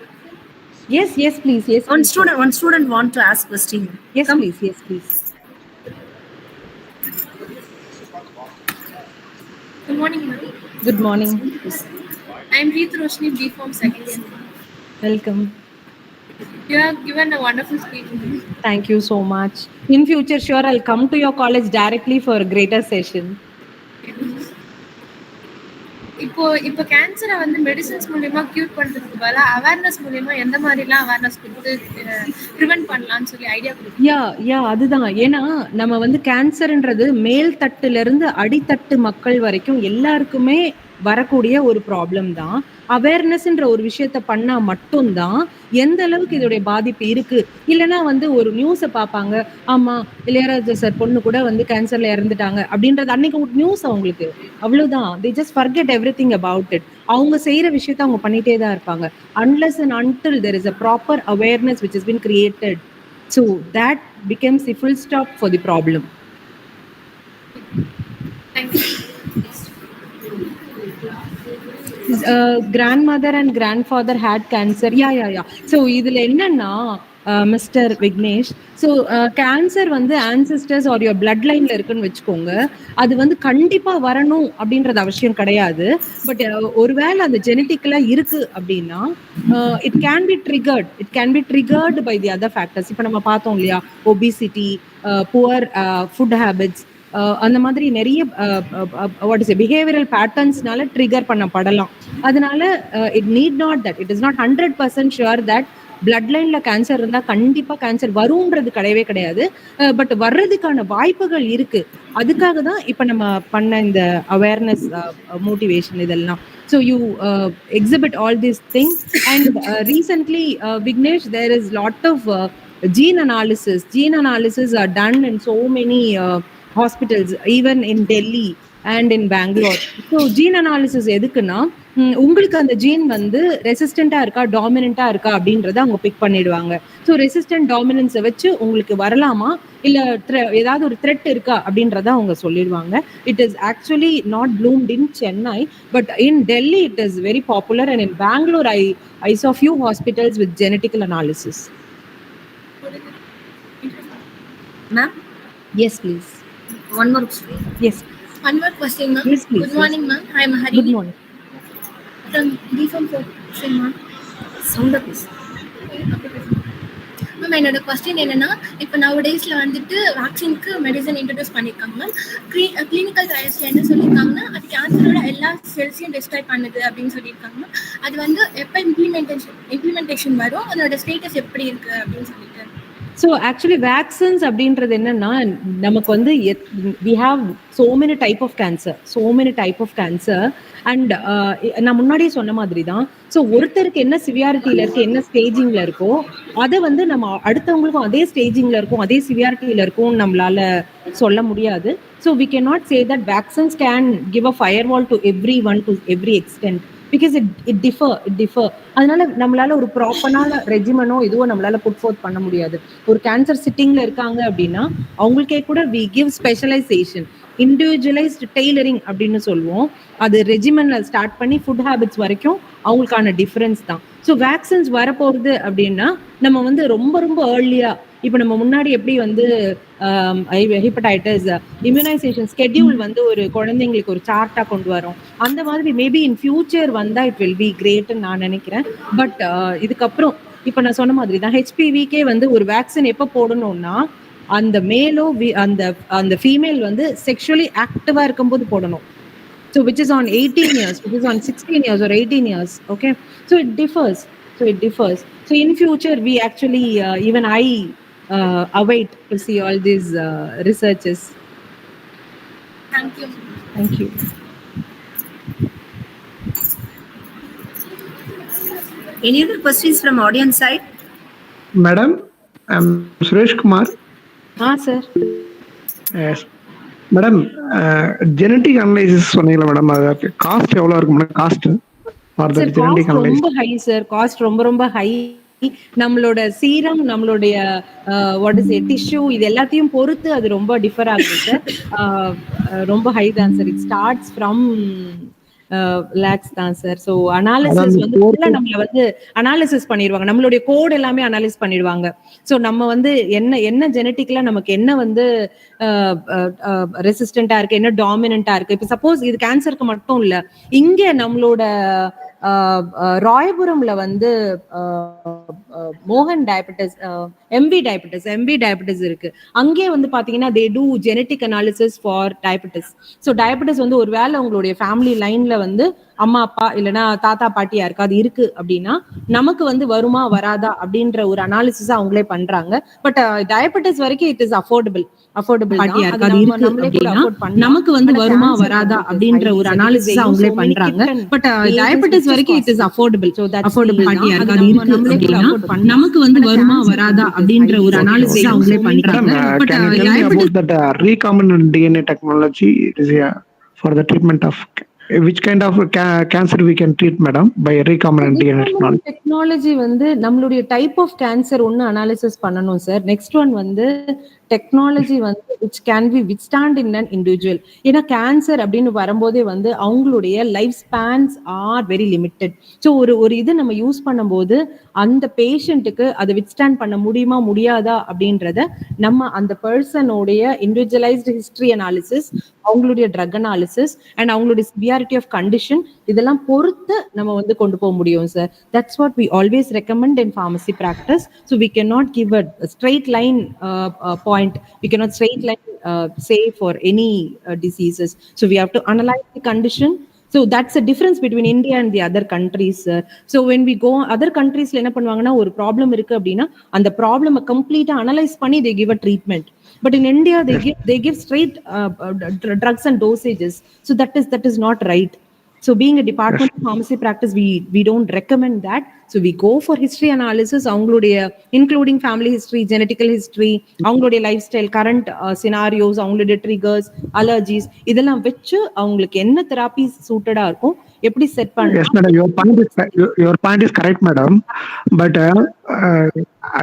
Yes, please. Yes. One student want to ask question. Yes, Come. please. Yes, please. Good morning, ma'am. Good morning. I am Reet Roshni, B Form second year. Welcome. You have given a wonderful speech. Thank you so much. In future, sure, I'll come to your college directly for a greater session. இப்போ கேன்சரை வந்து medicines மூலமா cure பண்றதுக்கு பதிலா awareness மூலமா எந்த மாதிரிலாம் awareness கொடுத்து ப்ரிவென்ட் பண்ணலாம்னு சொல்லி ஐடியா கொடுத்து அதுதான். ஏன்னா நம்ம வந்து கேன்சர்ன்றது மேல் தட்டுல இருந்து அடித்தட்டு மக்கள் வரைக்கும் எல்லாருக்குமே வரக்கூடிய ஒரு ப்ராப்ளம் தான். அவேர்னஸ்ன்ற ஒரு விஷயத்த பண்ணா மட்டும்தான் எந்த அளவுக்கு இதோடைய பாதிப்பு இருக்கு. இல்லைன்னா வந்து ஒரு நியூஸை பார்ப்பாங்க, ஆமா இளையராஜா சார் பொண்ணு கூட வந்து கேன்சர்ல இறந்துட்டாங்க அப்படின்றது அன்னைக்கு ஒரு நியூஸ் அவங்களுக்கு, அவ்வளவுதான். they just forget everything about it. அவங்க செய்யற விஷயத்த அவங்க பண்ணிட்டே தான் இருப்பாங்க unless and until there is a proper awareness which has been created. So that becomes the full stop for the problem. Thank you. Grandmother and grandfather had cancer. Yeah. So இதுல என்னன்னா mister Vignesh, so cancer வந்து ancestors R your blood லைன்ல இருக்குன்னு வச்சுக்கோங்க. அது வந்து கண்டிப்பா வரணும் அப்படின்றது அவசியம் கிடையாது. பட் ஒருவேளை அந்த ஜெனட்டிக்கலா இருக்கு அப்படின்னா it can be triggered by the other factors. இப்போ நம்ம பார்த்தோம் இல்லையா, ஒபிசிட்டி, புவர் ஃபுட் ஹேபிட்ஸ், அந்த மாதிரி நிறைய பிஹேவியரல் பேட்டர்ன்ஸ்னால ட்ரிகர் பண்ணப்படலாம். அதனால it need not that, it is not 100% sure that blood லைன்ல கேன்சர் இருந்தா கண்டிப்பா கேன்சர் வரும்ன்றது கிடையவே கிடையாது. பட் வர்றதுக்கான வாய்ப்புகள் இருக்கு. அதுக்காக தான் இப்ப நம்ம பண்ண இந்த அவேர்னஸ் மோட்டிவேஷன் இதெல்லாம். So you exhibit all these things and recently Vignesh, there is lot of gene analysis are done in so many hospitals, even in Delhi and in Bangalore. So gene analysis எதுக்குன்னா, உங்களுக்கு அந்த gene வந்து ரெசிஸ்டண்டா இருக்கா டாமினண்டா இருக்கா அப்படின்றத அவங்க big பண்ணிடுவாங்க. So resistant டாமினன்ஸை வச்சு உங்களுக்கு வரலாமா இல்ல ஏதாவது ஒரு த்ரெட் இருக்கா அப்படின்றத அவங்க சொல்லிடுவாங்க. It is actually not bloomed in Chennai, but in Delhi it is very popular and in Bangalore I saw few hospitals with genetical analysis. Ma'am? Yes, please. One more question. Yes. One more question, ma'am. Yes, please. Good morning, ma'am. I am Harini. Good morning. From B Form 4, ma'am. Sound please. Ma'am, என்னோட question என்னன்னா, இப்போ நவடேஸ்ல வந்துட்டு வேக்சினுக்கு medicine introduce பண்ணியிருக்காங்க ma'am. Clinical ட்ரையல்ஸ்ல என்ன சொல்லியிருக்காங்கன்னா, அது கேன்சரோட எல்லா செல்ஸையும் destroy பண்ணுது அப்படின்னு சொல்லியிருக்காங்க மேம். அது வந்து எப்போ இம்ப்ளிமெண்டேஷன் வரும், அதோட ஸ்டேட்டஸ் எப்படி இருக்கு அப்படின்னு சொல்லிட்டு. ஸோ ஆக்சுவலி வேக்சின்ஸ் அப்படின்றது என்னன்னா, நமக்கு வந்து we have so many type of cancer and நான் முன்னாடியே சொன்ன மாதிரி தான். ஸோ ஒருத்தருக்கு என்ன சிவியாரிட்டியில இருக்கு, என்ன ஸ்டேஜிங்ல இருக்கோ அதை வந்து நம்ம அடுத்தவங்களுக்கும் அதே ஸ்டேஜிங்ல இருக்கும், அதே சிவியாரிட்டியில இருக்கும் நம்மளால சொல்ல முடியாது. So we cannot say that vaccines can give a firewall to everyone to every extent because it differ. அதனால நம்மளால ஒரு ப்ராப்பரான ரெஜிமனோ இதுவோ நம்மளால புட் ஃபோர்த் பண்ண முடியாது. ஒரு கேன்சர் சிட்டிங்ல இருக்காங்க அப்படின்னா அவங்களுக்கே கூட we give specialization. Individualised tailoring அப்படின்னு சொல்லுவோம். அது ரெஜிமென்ல ஸ்டார்ட் பண்ணி ஃபுட் ஹேபிட்ஸ் வரைக்கும் அவங்களுக்கான டிஃபரன்ஸ் தான். ஸோ வேக்சின்ஸ் வரப்போகுது அப்படின்னா நம்ம வந்து ரொம்ப ரொம்ப ஏர்லியா, இப்போ நம்ம முன்னாடி எப்படி வந்து ஹெப்படைட்டிஸ் இம்யூனைசேஷன் ஸ்கெட்யூல் வந்து ஒரு குழந்தைங்களுக்கு ஒரு சார்ட்டா கொண்டு வரோம், அந்த மாதிரி மேபி இன் ஃபியூச்சர் வந்தா இட் வில் பி கிரேட்னு நான் நினைக்கிறேன். பட் இதுக்கப்புறம் இப்போ நான் சொன்ன மாதிரி தான் ஹெச்பிவிக்கே வந்து ஒரு வேக்சின் எப்போ போடணும்னா அந்த மேலோ அந்த அந்த ஃபீமேல் வந்து செக்ஷுவலி ஆக்டிவா இருக்கும்போது போடணும். So which is on 18 years, which is on 16 years or 18 years. Okay, so it differs. So in future we actually even I await to see all these researches. Thank you. Thank you. Any other questions from audience side? Madam, I'm Suresh Kumar. Sir. Yes. Madam, genetic analysis சொன்னீங்களா madam, அது cost எவ்வளவு இருக்கும் madam? Cost for the genetic analysis ரொம்ப high sir. Cost ரொம்ப ரொம்ப high. நம்மளோட serum, நம்மளுடைய what is tissue, இது எல்லாத்தையும் பொறுத்து அது ரொம்ப டிஃபர் ஆகுது சார். ரொம்ப ஹை தான் sir. It starts from lakhs தான் சார். ஸோ அனாலிசிஸ் வந்து நம்மள வந்து அனாலிசிஸ் பண்ணிடுவாங்க, நம்மளுடைய கோட் எல்லாமே அனாலிசிஸ் பண்ணிடுவாங்க. ஸோ நம்ம வந்து என்ன ஜெனட்டிக்ல நமக்கு என்ன வந்து ரெசிஸ்டண்டா இருக்கு, என்ன டாமினண்டா இருக்கு. இப்போ சப்போஸ் இது கேன்சருக்கு மட்டும் இல்ல, இங்க நம்மளோட ராயபுரம்ல வந்து மோகன் டயபெட்டிஸ், எம்வி டயபெட்டிஸ் இருக்கு. அங்கே வந்து பாத்தீங்கன்னா they do genetic analysis for diabetes. So diabetes வந்து ஒருவேளை உங்களுடைய ஃபேமிலி லைன்ல வந்து அம்மா அப்பா இல்லைன்னா தாத்தா பாட்டி யாருக்கு அது இருக்கு அப்படின்னா நமக்கு வந்து வருமா வராதா அப்படின்ற ஒரு அனாலிசிஸ் அவங்களே பண்றாங்க. பட் டயபெட்டிஸ் வரைக்கும் இட் இஸ் அஃபோர்டபிள் பாட்டியா இருக்கு அது இருக்கு அப்படின்னா நமக்கு வந்து வருமா வராதா அப்படின்ற ஒரு அனாலிசிஸ் அவங்களே பண்றாங்க. பட் டயபெட்டிஸ் வரைக்கும் it is affordable. So affordable பாட்டியா இருக்கு அது இருக்கு அப்படின்னா நமக்கு வந்து வருமா வராதா அப்படின்ற ஒரு அனாலிசிஸ் அவங்களே பண்றாங்க. But diabetes recombinant DNA technology is for the treatment of which kind of cancer we can treat madam by recombinant DNA technology வந்து நம்மளுடைய டைப் ஆஃப் கேன்சர் ஒன்னு அனாலிசிஸ் பண்ணணும் சார். நெக்ஸ்ட் ஒன் வந்து டெக்னாலஜி வந்து which can be withstand in an individual. ஏன்னா cancer அப்படின்னு வரும்போதே வந்து அவங்களுடைய life spans are very limited. So ஒரு இது நம்ம யூஸ் பண்ணும்போது அந்த பேஷண்ட்டுக்கு அதை வித்ஸ்டாண்ட் பண்ண முடியுமா முடியாதா அப்படின்றத நம்ம அந்த பர்சனோடைய இண்டிவிஜுவலைஸ்டு ஹிஸ்டரி அனாலிசிஸ், அவங்களுடைய ட்ரக் அனாலிசிஸ் அண்ட் அவங்களுடைய சிவியாரிட்டி ஆஃப் கண்டிஷன் இதெல்லாம் பொறுத்து நம்ம வந்து கொண்டு போக முடியும் sir. That's what we always recommend in pharmacy practice. So we can not give a straight line point. We cannot straight line say for any diseases. So we have to analyze the condition. So that's the difference between India and the other countries. So when we go other countries la enna பண்ணுவாங்கன்னா ஒரு problem இருக்கு அப்படின்னா அந்த ப்ராப்ளமை கம்ப்ளீட்டா analyse பண்ணி they give a treatment. But in India they give straight drugs and dosages. So that is not right. So being a department of pharmacy practice, we don't recommend that. So we go for history analysis, அவங்களுடைய including family history, genetical history, அவங்களுடைய lifestyle, current scenarios, அவங்களுடைய triggers, allergies, இதெல்லாம் வச்சு அவங்களுக்கு என்ன therapy சூட்டடா இருக்கும் எப்படி set பண்ணலாம். Yes madam, your point is correct madam, but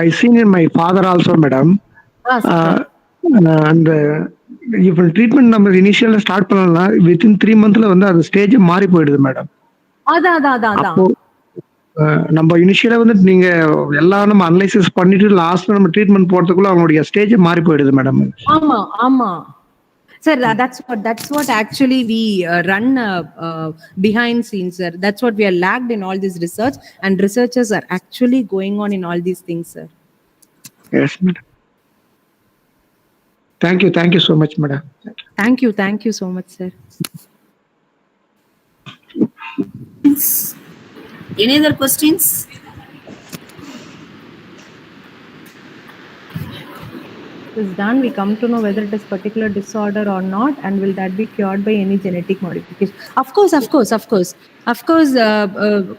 I seen in my father also madam, and இப்போ ட்ரீட்மெண்ட் நம்ம இனிஷியலா ஸ்டார்ட் பண்ணலாம், வித்தின் 3 monthsல வந்து அது ஸ்டேஜ் மாறி போயிடுது மேடம். அதான் நம்ம இனிஷியலா வந்து நீங்க எல்லாம் நம்ம அனலைசிஸ் பண்ணிட்டு லாஸ்ட்ல நம்ம ட்ரீட்மெண்ட் போறதுக்குள்ள அவங்களுடைய ஸ்டேஜ் மாறி போயிடுது மேடம். ஆமா sir, that's what actually we run behind scenes sir. That's what we are lagged in all this research, and researchers are actually going on in all these things sir. Yes madam. Thank you so much madam. Thank you so much sir. Any other questions? Is done, we come to know whether it is particular disorder or not, and will that be cured by any genetic modification. Of course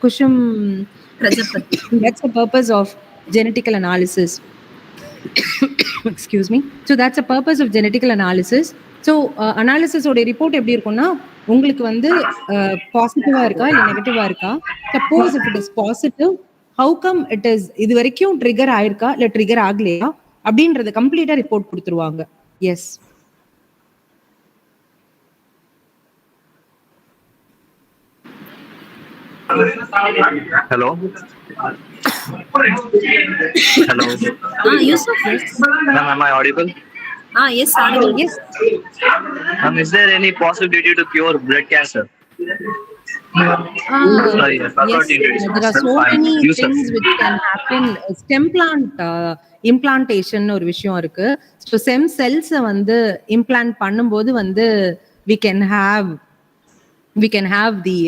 Kushum Prajapati, that's the purpose of genetical analysis. Excuse me. So that's the purpose of genetical analysis. So analysis oda report எப்படி இருக்கும்னா உங்களுக்கு வந்து பாசிட்டிவா இருக்கா இல்ல நெகட்டிவா இருக்கா. Suppose if it is positive, how come it is இது வரைக்கும் ட்ரிகர் ஆயிருக்கா இல்ல ட்ரிகர் ஆகலையா அப்படின்றத கம்ப்ளீட்டா ரிப்போர்ட் கொடுத்துருவாங்க. Yes Hello. Hello. Yusuf, yes. Ma'am, am I audible? Yes, audible. Yes. Ma'am, is there any possibility to cure blood cancer? Sorry, I forgot Yes, to introduce there are myself. so I'm many Yusuf. things which can happen. Stem plant implantation ஒரு விஷயம் இருக்கு. So stem cells வந்து implant பண்ணும்போது வந்து we can have the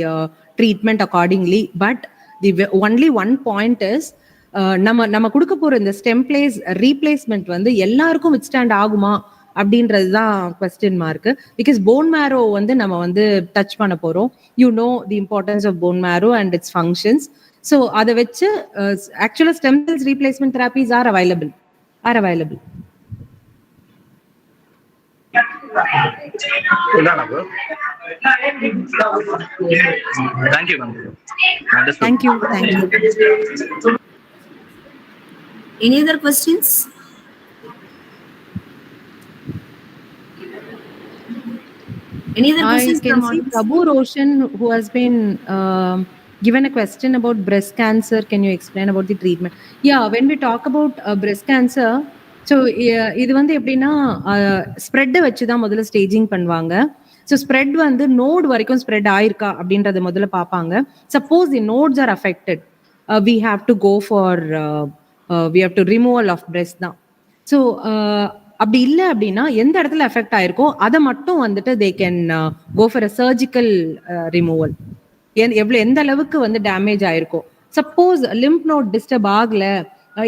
treatment accordingly. But the only one point is நம்ம கொடுக்க போற இந்த ஸ்டெம் பிளேஸ் ரீப்ளேஸ்மெண்ட் வந்து எல்லாருக்கும் வித்ஸ்டாண்ட் ஆகுமா அப்படின்றது தான் question mark. Because bone marrow வந்து நம்ம வந்து டச் பண்ண போறோம். You know the importance of bone marrow and its functions. So அதை வச்சு ஆக்சுவலாக stem cells replacement therapies are available. Thank you, ma'am. Thank you. Any other questions? Any other questions? I can see Prabhu Roshan, who has been given a question about breast cancer. Can you explain about the treatment? Yeah, when we talk about breast cancer, so இது வந்து எப்படின்னா ஸ்ப்ரெட்டை வச்சு தான் முதல்ல staging பண்ணுவாங்க. So spread வந்து note வரைக்கும் spread ஆயிருக்கா அப்படின்றத முதல்ல பார்ப்பாங்க. Suppose the notes R affected, we have to go for we have to removal of breast தான். ஸோ அப்படி இல்லை அப்படின்னா எந்த இடத்துல எஃபெக்ட் ஆயிருக்கோ அதை மட்டும் வந்துட்டு they can go for a surgical removal. எந்த அளவுக்கு வந்து டேமேஜ் ஆயிருக்கோ, சப்போஸ் லிம்ப் நோட் டிஸ்டர்ப் ஆகல,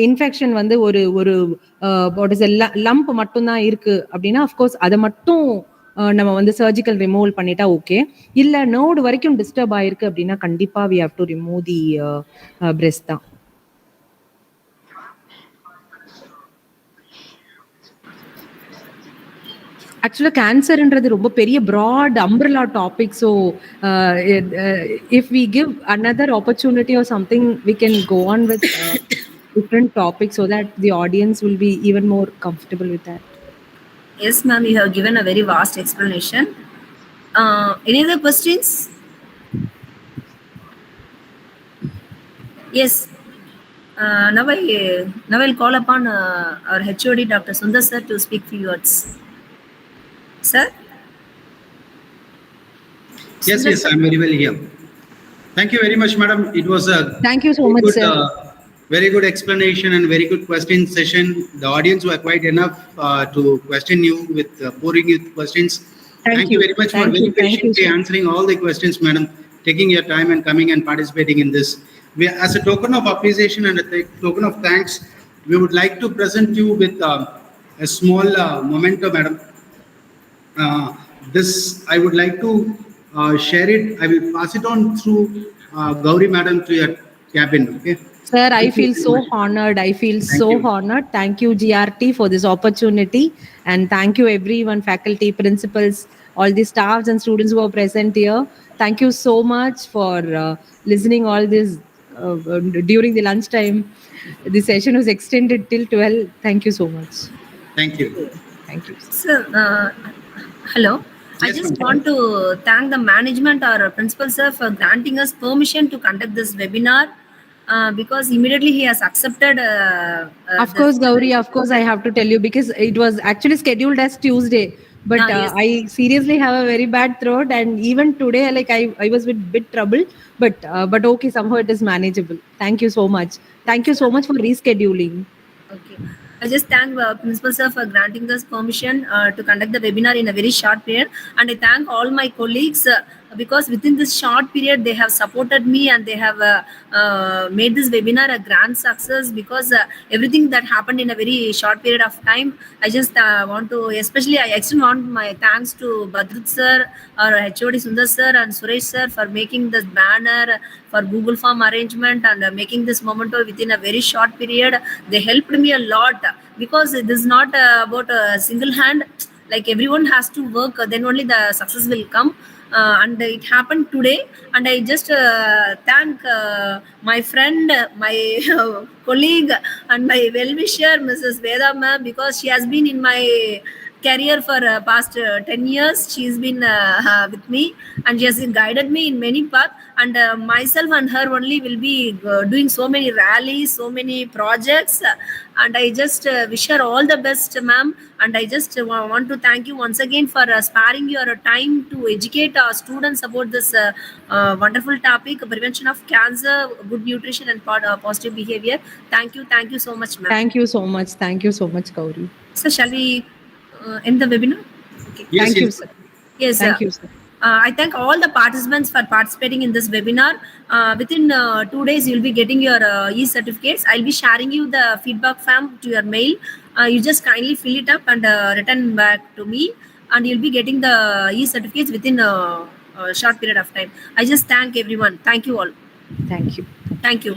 இன்ஃபெக்ஷன் வந்து ஒரு லம்ப் மட்டும்தான் இருக்கு அப்படின்னா அஃப்கோர்ஸ் அதை மட்டும் நம்ம வந்து சர்ஜிக்கல் ரிமூவல் பண்ணிட்டா ஓகே. இல்லை நோடு வரைக்கும் டிஸ்டர்ப் ஆயிருக்கு அப்படின்னா கண்டிப்பா we have to remove the breast தான். ஆக்சுவலா கேன்சர்ன்றது ரொம்ப பெரிய broad umbrella topic. So if we give another opportunity or something, we can go on with different topics so that the audience will be even more comfortable with that. Yes, ma'am, you have given a very vast explanation. Any other questions? Yes. Now I'll call upon our HOD, Dr. Sundar sir, to speak few words. Sir? Yes, I'm very well here. Thank you very much, madam. It was a thank you so much, sir. Very good explanation and very good question session. The audience were quite enough to question you with pouring you questions. Thank you very much for very patiently answering all the questions, madam, taking your time and coming and participating in this. As a token of appreciation and a token of thanks, we would like to present you with a small memento, madam. This I would like to share it. I will pass it on through Gauri madam to your cabin. Okay. Sir, I feel so honored. Honored. Thank you, GRT, for this opportunity. And thank you, everyone, faculty, principals, all the staffs and students who are present here. Thank you so much for listening all this during the lunchtime. The session was extended till 12. Thank you so much. Thank you. Thank you. Sir, hello. I just want to thank the management or principal sir for granting us permission to conduct this webinar. Because immediately he has accepted. Of course, Gauri, of course, I have to tell you, because it was actually scheduled as Tuesday. But yes. I seriously have a very bad throat, and even today, like I was with bit trouble. But okay, somehow it is manageable. Thank you so much. Thank you so much for rescheduling. Okay. I just thank Principal Sir for granting us permission to conduct the webinar in a very short period. And I thank all my colleagues because within this short period, they have supported me and they have made this webinar a grand success, because everything that happened in a very short period of time. I just want to, especially I extend want my thanks to Badrut Sir, or HOD Sundar Sir and Suresh Sir for making this banner, for Google Form arrangement, and making this memento within a very short period. They helped me a lot, because this is not about a single hand. Like everyone has to work, then only the success will come. And it happened today. And I just thank my friend, my colleague, and my well-wisher, Mrs. Veda ma'am, because she has been in my career for past 10 years. She's been with me, and she has guided me in many paths. And myself and her only will be doing so many rallies, so many projects. And I just wish her all the best, ma'am. And I just want to thank you once again for sparing your time to educate our students about this wonderful topic, prevention of cancer, good nutrition, and positive behavior. Thank you so much, ma'am. Thank you so much. Thank you so much, Gauri. So shall we end the webinar? Okay. Yes, Thank you, yes. sir. Yes. Thank you, sir. I thank all the participants for participating in this webinar. Within 2 days, you'll be getting your e-certificates. I'll be sharing you the feedback form to your mail. You just kindly fill it up and return back to me, and you'll be getting the e-certificates within a short period of time. I just thank everyone. Thank you all. Thank you. Thank you.